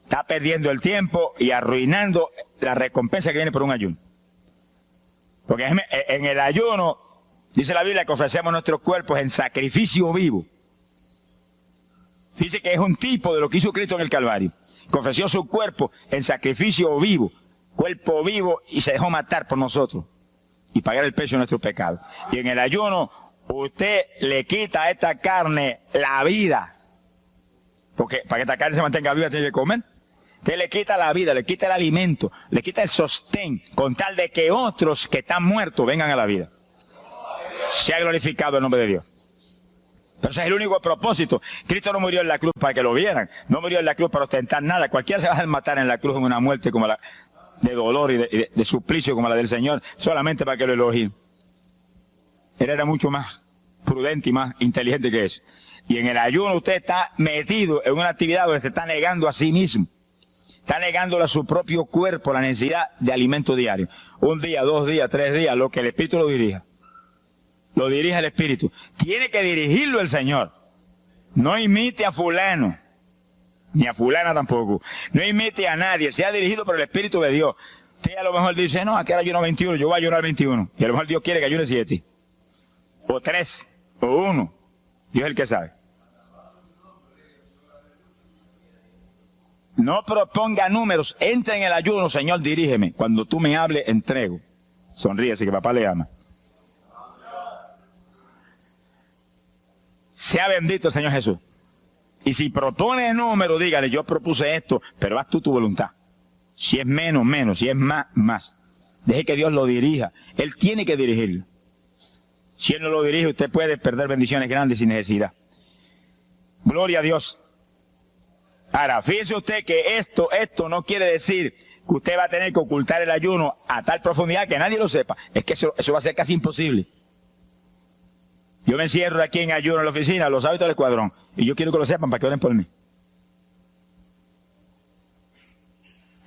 Está perdiendo el tiempo y arruinando la recompensa que viene por un ayuno. Porque en el ayuno, dice la Biblia que ofrecemos nuestros cuerpos en sacrificio vivo. Dice que es un tipo de lo que hizo Cristo en el Calvario, que ofreció su cuerpo en sacrificio vivo, cuerpo vivo, y se dejó matar por nosotros y pagar el precio de nuestro pecado. Y en el ayuno usted le quita a esta carne la vida, porque para que esta carne se mantenga viva tiene que comer. Usted le quita la vida, le quita el alimento, le quita el sostén, con tal de que otros que están muertos vengan a la vida. Se ha glorificado el nombre de Dios. Pero ese es el único propósito. Cristo no murió en la cruz para que lo vieran, no murió en la cruz para ostentar nada. Cualquiera se va a matar en la cruz en una muerte como la de dolor y de suplicio como la del Señor, solamente para que lo elogien. Él era mucho más prudente y más inteligente que eso. Y en el ayuno usted está metido en una actividad donde se está negando a sí mismo. Está negándole a su propio cuerpo la necesidad de alimento diario. Un día, 2 días, 3 días, lo que el Espíritu lo dirija. Lo dirige el Espíritu. Tiene que dirigirlo el Señor. No imite a fulano, ni a fulana tampoco. No imite a nadie. Sea dirigido por el Espíritu de Dios. Usted a lo mejor dice, no, aquí ayuno 21, yo voy a ayunar 21. Y a lo mejor Dios quiere que ayune 7. O 3, o 1. Dios es el que sabe. No proponga números. Entra en el ayuno, Señor, dirígeme. Cuando tú me hables, entrego. Sonríese que papá le ama. Sea bendito el Señor Jesús. Y si propone número, dígale, yo propuse esto, pero haz tú tu voluntad. Si es menos, menos. Si es más, más. Deje que Dios lo dirija. Él tiene que dirigirlo. Si Él no lo dirige, usted puede perder bendiciones grandes sin necesidad. Gloria a Dios. Ahora, fíjese usted que esto no quiere decir que usted va a tener que ocultar el ayuno a tal profundidad que nadie lo sepa. Es que eso va a ser casi imposible. Yo me encierro aquí en ayuno en la oficina, los hábitos del escuadrón, y yo quiero que lo sepan para que oren por mí.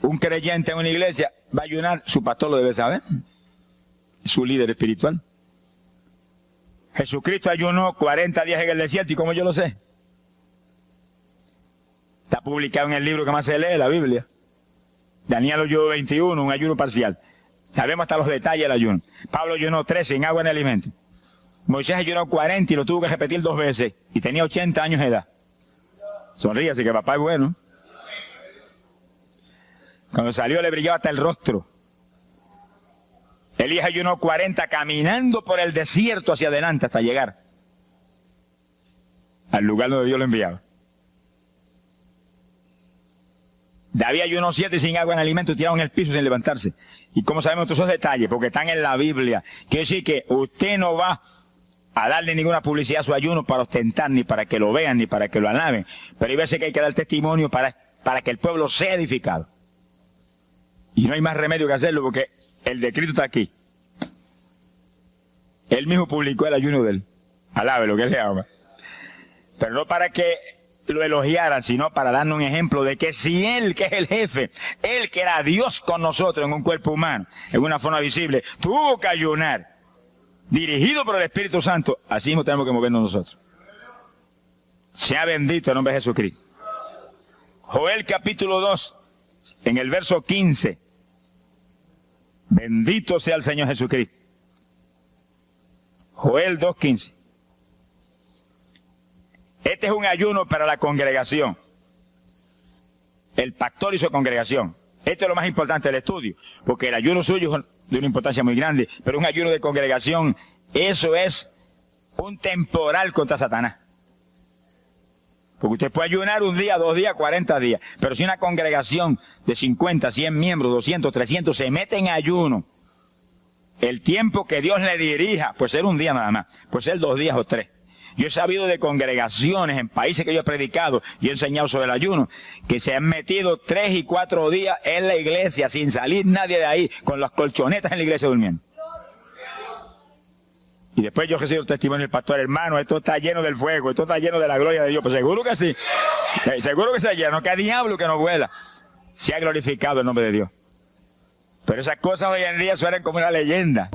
Un creyente en una iglesia va a ayunar, su pastor lo debe saber, su líder espiritual. Jesucristo ayunó 40 días en el desierto, ¿y cómo yo lo sé? Está publicado en el libro que más se lee, la Biblia. Daniel ayunó 21, un ayuno parcial. Sabemos hasta los detalles del ayuno. Pablo ayunó 13 sin agua ni alimento. Moisés ayunó 40 y lo tuvo que repetir 2 veces. Y tenía 80 años de edad. Sonríase que papá es bueno. Cuando salió le brillaba hasta el rostro. Elías ayunó 40 caminando por el desierto hacia adelante hasta llegar al lugar donde Dios lo enviaba. David ayunó 7 sin agua en alimento y tirado en el piso sin levantarse. ¿Y cómo sabemos todos esos detalles? Porque están en la Biblia. Quiere decir que usted no va a darle ninguna publicidad a su ayuno para ostentar, ni para que lo vean, ni para que lo alaben. Pero hay veces que hay que dar testimonio para que el pueblo sea edificado. Y no hay más remedio que hacerlo porque el decreto está aquí. Él mismo publicó el ayuno de él. Alabe lo que él le ama. Pero no para que lo elogiaran, sino para darnos un ejemplo de que si Él, que es el jefe, Él que era Dios con nosotros en un cuerpo humano, en una forma visible, tuvo que ayunar, dirigido por el Espíritu Santo, así mismo tenemos que movernos nosotros. Sea bendito el nombre de Jesucristo. Joel capítulo 2, en el verso 15. Bendito sea el Señor Jesucristo. Joel 2:15. Este es un ayuno para la congregación. El pastor y su congregación. Esto es lo más importante del estudio, porque el ayuno suyo es de una importancia muy grande, pero un ayuno de congregación, eso es un temporal contra Satanás. Porque usted puede ayunar un día, 2 días, 40 días. Pero si una congregación de 50, 100 miembros, 200, 300 se mete en ayuno, el tiempo que Dios le dirija, puede ser un día nada más, puede ser 2 días o 3. Yo he sabido de congregaciones en países que yo he predicado y he enseñado sobre el ayuno, que se han metido 3 y 4 días en la iglesia sin salir nadie de ahí, con las colchonetas en la iglesia durmiendo. Y después yo recibo el testimonio del pastor: hermano, esto está lleno del fuego, esto está lleno de la gloria de Dios. Pues seguro que sí, seguro que está lleno, que hay diablo que no vuela. Se ha glorificado el nombre de Dios. Pero esas cosas hoy en día suenan como una leyenda.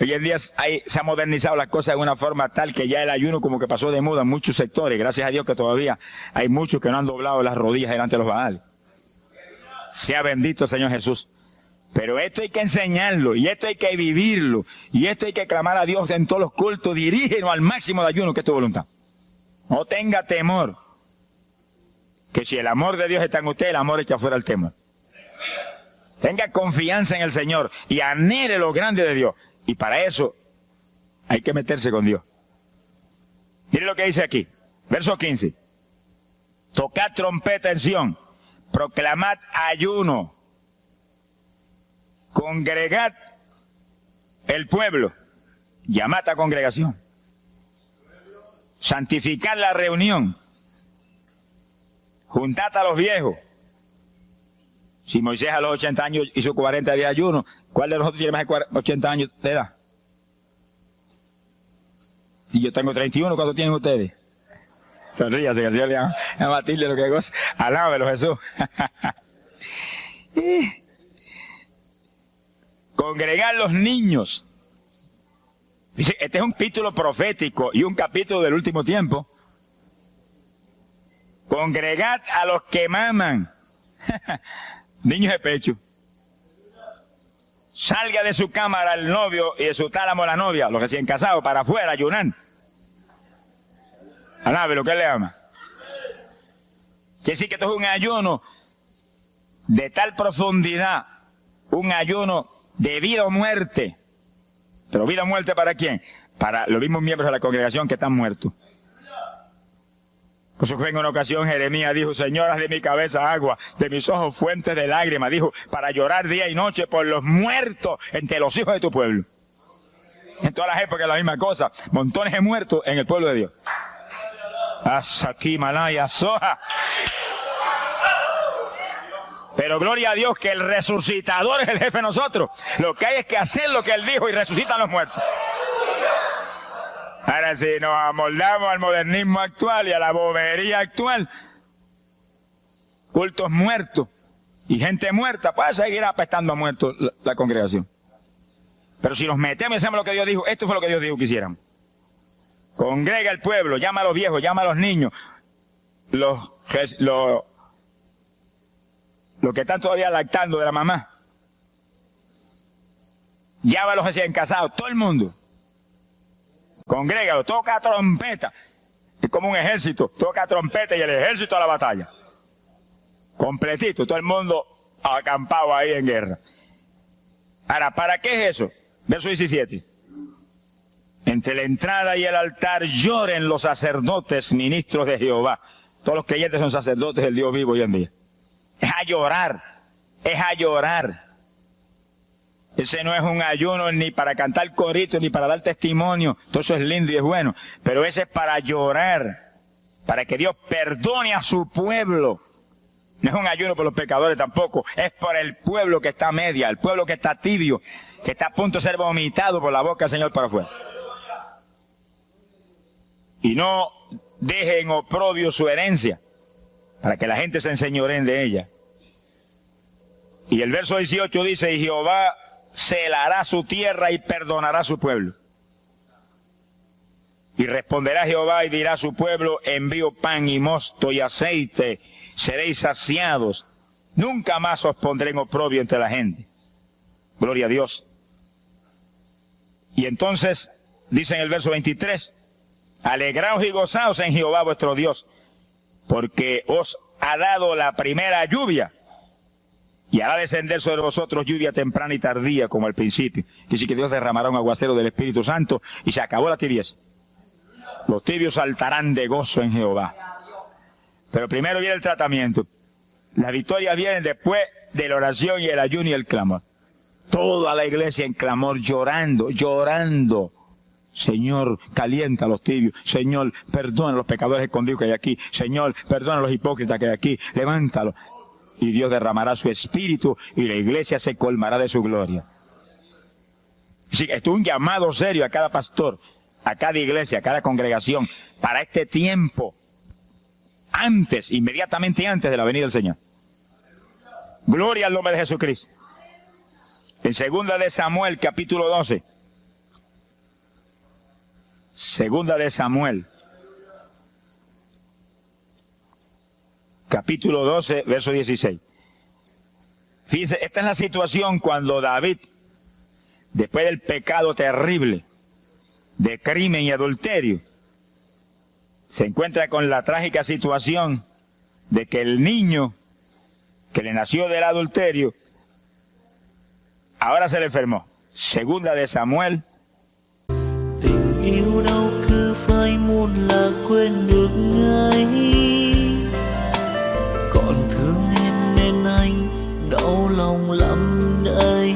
Hoy en día se ha modernizado las cosas de una forma tal que ya el ayuno como que pasó de moda en muchos sectores. Gracias a Dios que todavía hay muchos que no han doblado las rodillas delante de los Baales. Sea bendito el Señor Jesús. Pero esto hay que enseñarlo, y esto hay que vivirlo, y esto hay que clamar a Dios en todos los cultos. Dirígenos al máximo de ayuno, que es tu voluntad. No tenga temor, que si el amor de Dios está en usted, el amor echa fuera el temor. Tenga confianza en el Señor y anhele lo grande de Dios. Y para eso hay que meterse con Dios. Mire lo que dice aquí, verso 15. Tocad trompeta en Sión, proclamad ayuno, congregad el pueblo, llamad a congregación, santificad la reunión, juntad a los viejos. Si Moisés a los 80 años hizo 40 días de ayuno, ¿cuál de nosotros tiene más de 80 años de edad? Si yo tengo 31, ¿cuánto tienen ustedes? Sonríase, que el Señor le va a batirle lo que goza. Alábelo, Jesús. Congregar los niños. Dice, este es un capítulo profético y un capítulo del último tiempo. Congregad a los que maman. Niños de pecho. Salga de su cámara el novio y de su tálamo la novia, los recién casados, para afuera, ayunar. Alabe lo que él le ama. Quiere decir que esto es un ayuno de tal profundidad, un ayuno de vida o muerte. Pero vida o muerte ¿para quién? Para los mismos miembros de la congregación que están muertos. Por eso fue en una ocasión Jeremías dijo: Señor, haz de mi cabeza agua, de mis ojos fuentes de lágrimas. Dijo, para llorar día y noche por los muertos entre los hijos de tu pueblo. En todas las épocas la misma cosa. Montones de muertos en el pueblo de Dios. Asaki Malaya Soja. Pero gloria a Dios que el resucitador es el jefe de nosotros. Lo que hay es que hacer lo que él dijo y resucitan los muertos. Ahora, si nos amoldamos al modernismo actual y a la bobería actual, cultos muertos y gente muerta, puede seguir apestando a muertos la congregación. Pero si nos metemos y hacemos lo que Dios dijo, esto fue lo que Dios dijo que hiciéramos. Congrega el pueblo, llama a los viejos, llama a los niños, los que están todavía lactando de la mamá. Llama a los recién casados, todo el mundo. Congrégalo, toca trompeta. Es como un ejército, toca trompeta y el ejército a la batalla. Completito, todo el mundo acampado ahí en guerra. Ahora, ¿para qué es eso? Verso 17. Entre la entrada y el altar lloren los sacerdotes, ministros de Jehová. Todos los creyentes son sacerdotes del Dios vivo hoy en día. Es a llorar, es a llorar. Ese no es un ayuno ni para cantar coritos, ni para dar testimonio. Todo eso es lindo y es bueno. Pero ese es para llorar, para que Dios perdone a su pueblo. No es un ayuno por los pecadores tampoco. Es por el pueblo que está a media, el pueblo que está tibio, que está a punto de ser vomitado por la boca del Señor para afuera. Y no dejen oprobio su herencia, para que la gente se enseñoreen de ella. Y el verso 18 dice, y Jehová celará su tierra y perdonará a su pueblo. Y responderá Jehová y dirá a su pueblo, envío pan y mosto y aceite, seréis saciados. Nunca más os pondré en oprobio entre la gente. Gloria a Dios. Y entonces, dice en el verso 23, alegraos y gozaos en Jehová vuestro Dios, porque os ha dado la primera lluvia, y hará descender sobre vosotros lluvia temprana y tardía, como al principio. Que sí que Dios derramará un aguacero del Espíritu Santo, y se acabó la tibieza. Los tibios saltarán de gozo en Jehová. Pero primero viene el tratamiento. Las victorias vienen después de la oración y el ayuno y el clamor. Toda la iglesia en clamor, llorando, llorando. Señor, calienta a los tibios. Señor, perdona a los pecadores escondidos que hay aquí. Señor, perdona a los hipócritas que hay aquí. Levántalos. Y Dios derramará su espíritu y la iglesia se colmará de su gloria. Sí, esto es un llamado serio a cada pastor, a cada iglesia, a cada congregación, para este tiempo, antes, inmediatamente antes de la venida del Señor. Gloria al nombre de Jesucristo. En 2 de Samuel, capítulo 12. 2 de Samuel, capítulo 12, verso 16. Fíjense, esta es la situación cuando David, después del pecado terrible, de crimen y adulterio, se encuentra con la trágica situación de que el niño que le nació del adulterio, ahora se le enfermó. 2 de Samuel. Tình yêu đâu cứ phai muôn là quên được ngay. Còn thương em nên anh đau lòng lắm đây.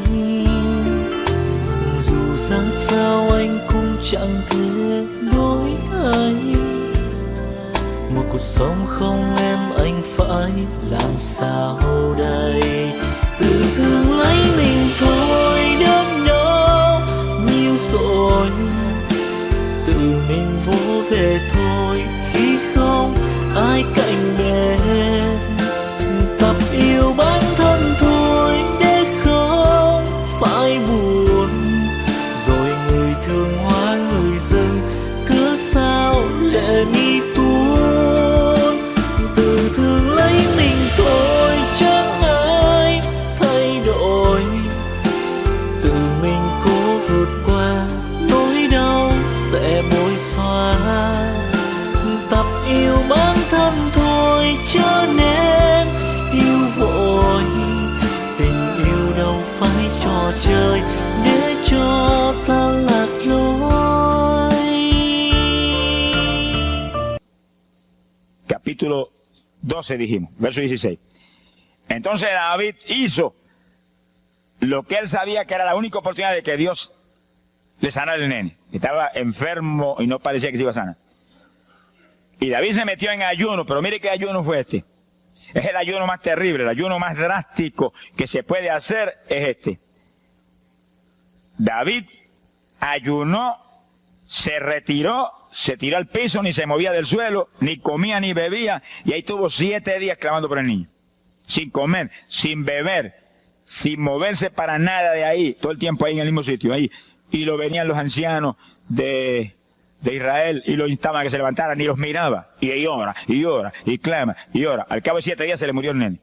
Dù ra sao anh cũng chẳng thể đổi thay. Một cuộc sống không em anh phải làm sao đây. Tự thương lấy mình thôi đớn đau nhiều rồi. Tự mình vỗ về thôi khi không ai cạnh bên. Tập yêu bản thân thôi để không phải buồn. Rồi người thương hóa người dưng cứ sao lệ mi tuôn. Tự thương lấy mình thôi chẳng ai thay đổi. Tự mình cố vượt qua nỗi đau sẽ bối xóa. Tập yêu bản thân thôi cho nên yêu vội. Tình yêu đâu phải trò chơi để cho ta lạc lối. Capítulo 12 dijimos, verso 16. Entonces David hizo lo que él sabía que era la única oportunidad de que Dios le sanara el nene. Estaba enfermo y no parecía que se iba a sanar. Y David se metió en ayuno, pero mire qué ayuno fue este. Es el ayuno más terrible, el ayuno más drástico que se puede hacer es este. David ayunó, se retiró, se tiró al piso, ni se movía del suelo, ni comía ni bebía, y ahí tuvo 7 días clamando por el niño. Sin comer, sin beber, sin moverse para nada de ahí, todo el tiempo ahí en el mismo sitio, ahí. Y lo venían los ancianos de Israel y lo instaban a que se levantaran y los miraba. Y ahí ora, y ora, y clama, y ora. Al cabo de 7 días se le murió el nene.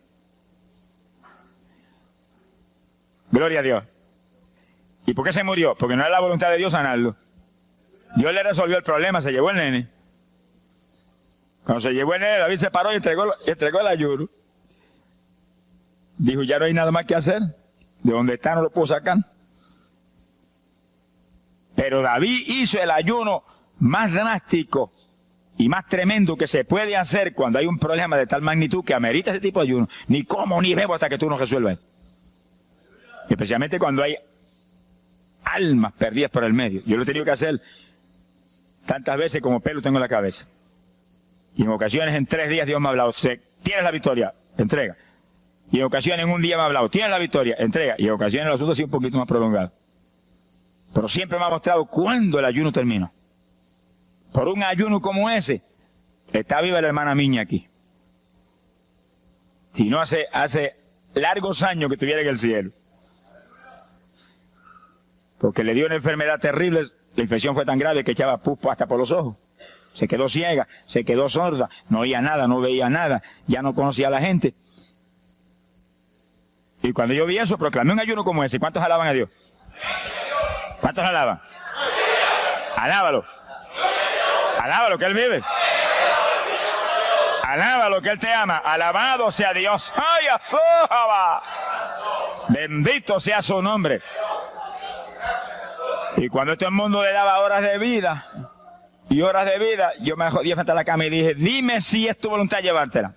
Gloria a Dios. ¿Y por qué se murió? Porque no era la voluntad de Dios sanarlo. Dios le resolvió el problema, se llevó el nene. Cuando se llevó el nene, David se paró y entregó el ayuno. Dijo, ya no hay nada más que hacer. De donde está no lo puedo sacar. Pero David hizo el ayuno más drástico y más tremendo que se puede hacer cuando hay un problema de tal magnitud que amerita ese tipo de ayuno. Ni como ni bebo hasta que tú no resuelvas. Especialmente cuando hay almas perdidas por el medio. Yo lo he tenido que hacer tantas veces como pelo tengo en la cabeza. Y en ocasiones en 3 días Dios me ha hablado, tienes la victoria, entrega. Y en ocasiones en un día me ha hablado, tienes la victoria, entrega. Y en ocasiones el asunto ha sido un poquito más prolongado. Pero siempre me ha mostrado cuándo el ayuno terminó. Por un ayuno como ese, está viva la hermana Miña aquí. Si no, hace largos años que estuviera en el cielo. Porque le dio una enfermedad terrible, la infección fue tan grave que echaba pus hasta por los ojos. Se quedó ciega, se quedó sorda, no oía nada, no veía nada, ya no conocía a la gente. Y cuando yo vi eso, proclamé un ayuno como ese. ¿Cuántos alaban a Dios? ¿Cuántos alaban? Alábalo. Alábalo, que Él vive. Alábalo, que Él te ama. Alabado sea Dios. ¡Ay, azójaba! Bendito sea su nombre. Y cuando este mundo le daba horas de vida, yo me jodí frente a la cama y dije, dime si es tu voluntad llevártela.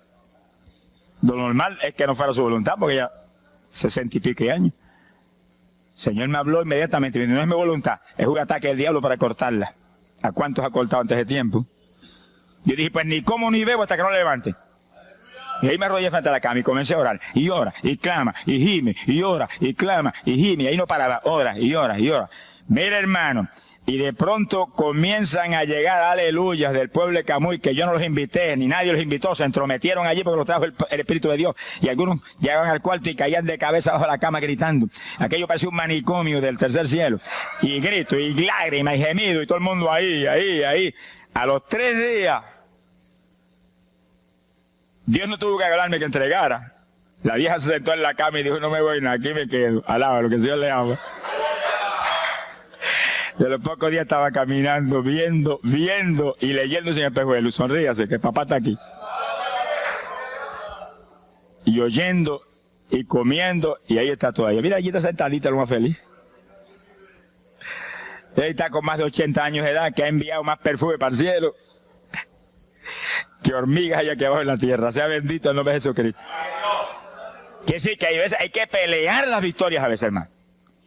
Lo normal es que no fuera su voluntad, porque ya 60 y pico años. El Señor me habló inmediatamente, me dijo, no es mi voluntad, es un ataque del diablo para cortarla. ¿A cuántos ha cortado antes de tiempo? Yo dije, pues ni como ni bebo hasta que no la levante. Y ahí me arrodillé frente a la cama y comencé a orar. Y ora, y clama, y gime, y ora, y clama, y gime. Y ahí no paraba, ora, y ora, y ora. Mira, hermano, y de pronto comienzan a llegar aleluyas del pueblo de Camuy, que yo no los invité, ni nadie los invitó, se entrometieron allí porque los trajo el Espíritu de Dios. Y algunos llegaban al cuarto y caían de cabeza bajo la cama gritando. Aquello parecía un manicomio del tercer cielo. Y grito, y lágrimas, y gemido, y todo el mundo ahí. A los 3 días, Dios no tuvo que hablarme que entregara. La vieja se sentó en la cama y dijo, no me voy nada, aquí me quedo. Alaba lo que el Señor le ama. Y a los pocos días estaba caminando, viendo y leyéndose en el espejuelo. Sonríase, que papá está aquí. Y oyendo y comiendo, y ahí está todavía. Mira, allí está sentadita, lo más feliz. Él está con más de 80 años de edad, que ha enviado más perfume para el cielo que hormigas hay aquí abajo en la tierra. Sea bendito el nombre de Jesucristo. Que sí, que hay que pelear las victorias a veces, hermano.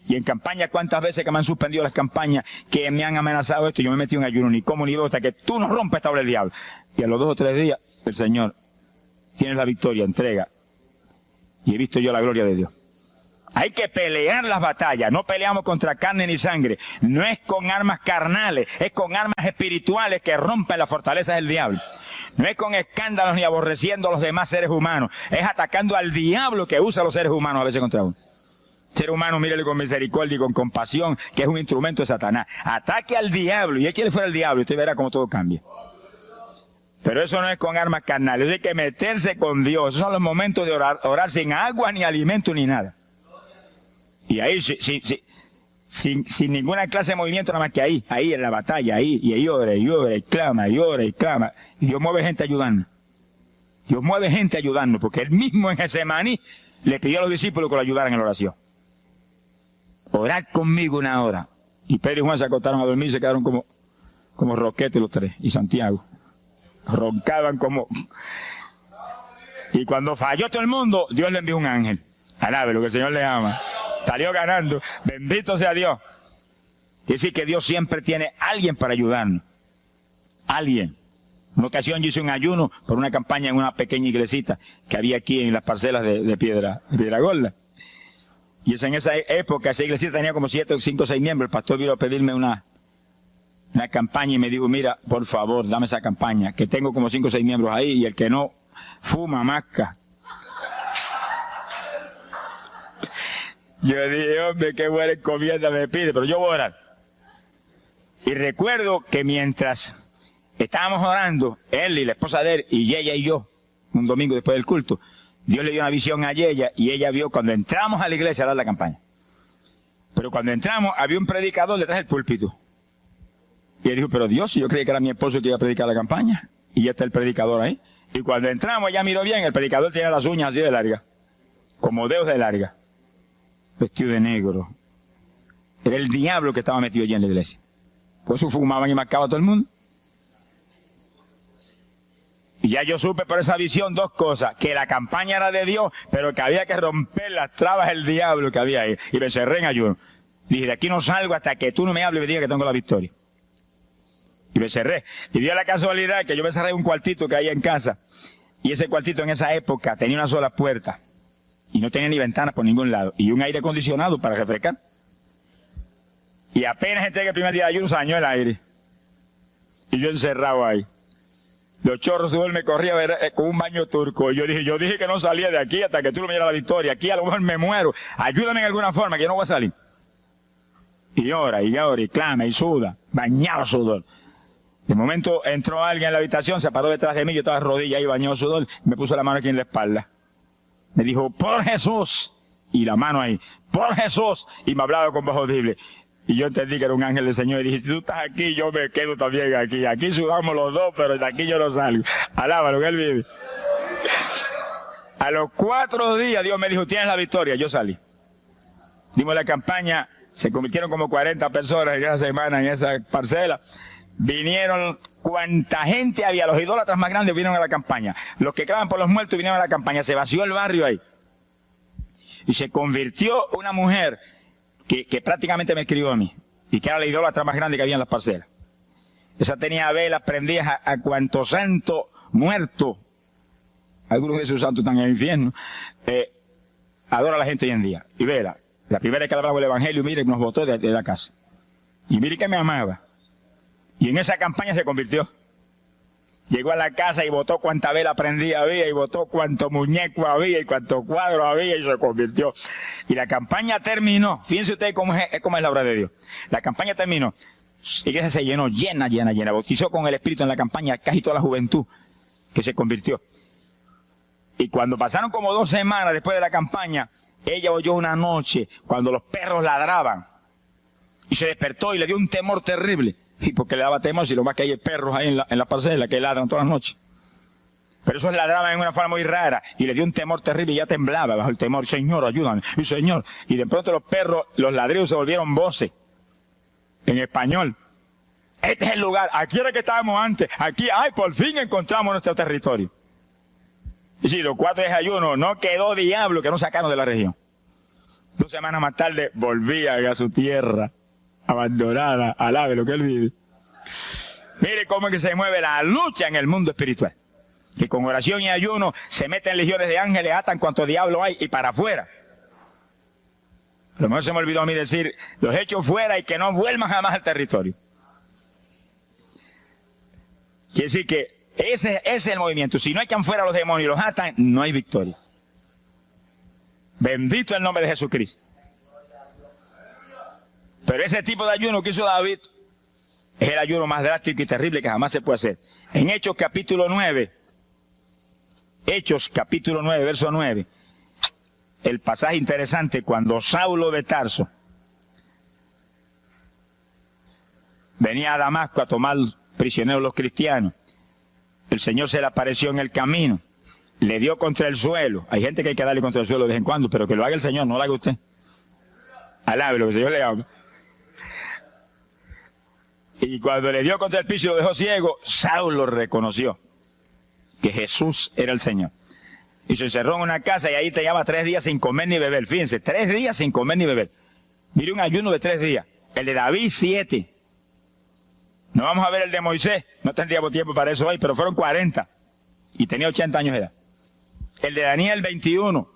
Y en campaña, ¿cuántas veces que me han suspendido las campañas, que me han amenazado esto? Yo me metí en ayuno, ni como ni bebo, hasta que tú no rompes esta obra del diablo. Y a los 2 o 3 días, el Señor, tienes la victoria, entrega. Y he visto yo la gloria de Dios. Hay que pelear las batallas, no peleamos contra carne ni sangre. No es con armas carnales, es con armas espirituales que rompen las fortalezas del diablo. No es con escándalos ni aborreciendo a los demás seres humanos, es atacando al diablo que usa a los seres humanos a veces contra uno. Ser humano, mírele con misericordia y con compasión, que es un instrumento de Satanás. Ataque al diablo y échale fuera al diablo y usted verá cómo todo cambia. Pero eso no es con armas carnales, hay que meterse con Dios. Esos son los momentos de orar sin agua, ni alimento, ni nada. Y ahí, sin ninguna clase de movimiento, nada más que ahí en la batalla, y ahí ora, y clama, y clama. Y Dios mueve gente ayudando. Dios mueve gente ayudando, porque Él mismo en Getsemaní le pidió a los discípulos que lo ayudaran en la oración. Orad conmigo 1 hora. Y Pedro y Juan se acostaron a dormir y se quedaron como roquetes los 3. Y Santiago. Roncaban como... Y cuando falló todo el mundo, Dios le envió un ángel. Alabe lo que el Señor le ama. Salió ganando. Bendito sea Dios. Es decir, que Dios siempre tiene alguien para ayudarnos. Alguien. Una ocasión yo hice un ayuno por una campaña en una pequeña iglesita que había aquí en las parcelas de Piedra Gorda. Y en esa época, esa iglesia tenía como 5 o 6 miembros. El pastor vino a pedirme una campaña y me dijo, mira, por favor, dame esa campaña, que tengo como 5 o 6 miembros ahí y el que no fuma, masca. Yo dije, hombre, qué buena encomienda me pide, pero yo voy a orar. Y recuerdo que mientras estábamos orando, él y la esposa de él, y ella y yo, un domingo después del culto, Dios le dio una visión a ella y ella vio cuando entramos a la iglesia a dar la campaña. Pero cuando entramos había un predicador detrás del púlpito. Y él dijo, pero Dios, yo creí que era mi esposo que iba a predicar la campaña. Y ya está el predicador ahí. Y cuando entramos, ella miró bien, el predicador tenía las uñas así de largas, como dedos de larga, vestido de negro. Era el diablo que estaba metido allí en la iglesia. Por eso fumaban y marcaba a todo el mundo. Y ya yo supe por esa visión 2 cosas, que la campaña era de Dios, pero que había que romper las trabas del diablo que había ahí. Y me cerré en ayuno. Dije, de aquí no salgo hasta que tú no me hables y me digas que tengo la victoria. Y me cerré. Y dio la casualidad que yo me cerré en un cuartito que hay en casa. Y ese cuartito en esa época tenía una sola puerta. Y no tenía ni ventanas por ningún lado. Y un aire acondicionado para refrescar. Y apenas entré el primer día de ayuno, se dañó el aire. Y yo encerrado ahí. Los chorros de me corría con un baño turco. Y yo dije que no salía de aquí hasta que tú no me dieras la victoria. Aquí a lo mejor me muero. Ayúdame en alguna forma que yo no voy a salir. Y llora, y clama, y suda. Bañado sudor. De momento entró alguien en la habitación, se paró detrás de mí, yo estaba de rodillas ahí bañado sudor, me puso la mano aquí en la espalda. Me dijo, por Jesús, y la mano ahí, por Jesús, y me hablaba con voz audible. Y yo entendí que era un ángel del Señor, y dije, si tú estás aquí, yo me quedo también aquí. Aquí sudamos los dos, pero de aquí yo no salgo. Alábalo, que Él vive. A los 4 días Dios me dijo, tienes la victoria, yo salí. Dimos la campaña, se convirtieron como 40 personas en esa semana, en esa parcela. Vinieron cuanta gente había, los idólatras más grandes vinieron a la campaña. Los que claman por los muertos vinieron a la campaña, se vació el barrio ahí. Y se convirtió una mujer que prácticamente me escribió a mí, y que era la idólatra más grande que había en las parcelas. Esa tenía velas prendidas a cuanto santo muerto, algunos de esos santos están en el infierno, adora a la gente hoy en día. Y vela, la primera vez que hablaba el evangelio, mire, nos botó de la casa. Y mire que me amaba. Y en esa campaña se convirtió. Llegó a la casa y botó cuanta vela prendida había, y botó cuanto muñeco había, y cuanto cuadro había, y se convirtió. Y la campaña terminó. Fíjense ustedes cómo es la obra de Dios. La campaña terminó. La iglesia se llenó, llena. Bautizó con el Espíritu en la campaña casi toda la juventud que se convirtió. Y cuando pasaron como 2 semanas después de la campaña, ella oyó una noche cuando los perros ladraban. Y se despertó y le dio un temor terrible. Y porque le daba temor, si lo más que hay perros ahí en la parcela que ladran todas las noches. Pero esos ladraban en una forma muy rara y le dio un temor terrible y ya temblaba bajo el temor. Señor, ayúdame. Y Señor. Y de pronto los perros, los ladridos se volvieron voces en español. Este es el lugar. Aquí era que estábamos antes. Aquí, ay, por fin encontramos nuestro territorio. Y si los 4 días de ayuno, no quedó diablo que no sacaron de la región. 2 semanas más tarde volvían a su tierra abandonada, alabe lo que Él vive. Mire cómo es que se mueve la lucha en el mundo espiritual. Que con oración y ayuno se meten legiones de ángeles, atan cuanto diablo hay y para afuera. A lo mejor se me olvidó a mí decir, los echo fuera y que no vuelvan jamás al territorio. Quiere decir que ese es el movimiento. Si no echan fuera a los demonios y los atan, no hay victoria. Bendito el nombre de Jesucristo. Pero ese tipo de ayuno que hizo David es el ayuno más drástico y terrible que jamás se puede hacer. En Hechos capítulo 9, verso 9, el pasaje interesante cuando Saulo de Tarso venía a Damasco a tomar prisioneros los cristianos. El Señor se le apareció en el camino, le dio contra el suelo. Hay gente que hay que darle contra el suelo de vez en cuando, pero que lo haga el Señor, no lo haga usted. Alabe lo que el Señor le haga. Y cuando le dio contra el piso y lo dejó ciego, Saulo reconoció que Jesús era el Señor. Y se encerró en una casa y ahí te llevaba 3 días sin comer ni beber. Fíjense, 3 días sin comer ni beber. Mire un ayuno de 3 días. El de David, 7. No vamos a ver el de Moisés, no tendríamos tiempo para eso hoy, pero fueron 40. Y tenía 80 años de edad. El de Daniel, 21.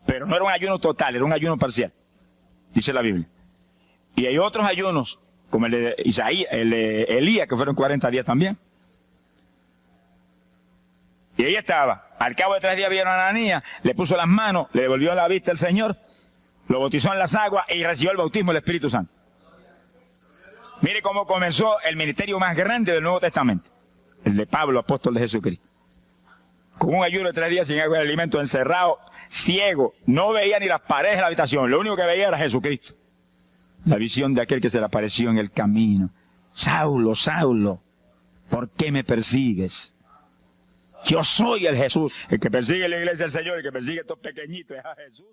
Pero no era un ayuno total, era un ayuno parcial. Dice la Biblia. Y hay otros ayunos, como el de Isaías, el de Elías, que fueron 40 días también. Y ahí estaba. Al cabo de 3 días vieron a Ananías, le puso las manos, le devolvió la vista al Señor, lo bautizó en las aguas y recibió el bautismo del Espíritu Santo. Mire cómo comenzó el ministerio más grande del Nuevo Testamento. El de Pablo, apóstol de Jesucristo. Con un ayuno de 3 días sin agua y alimento, encerrado, ciego, no veía ni las paredes de la habitación, lo único que veía era Jesucristo. La visión de aquel que se le apareció en el camino. Saulo, Saulo, ¿por qué me persigues? Yo soy el Jesús. El que persigue la iglesia del Señor, el que persigue a estos pequeñitos es a Jesús.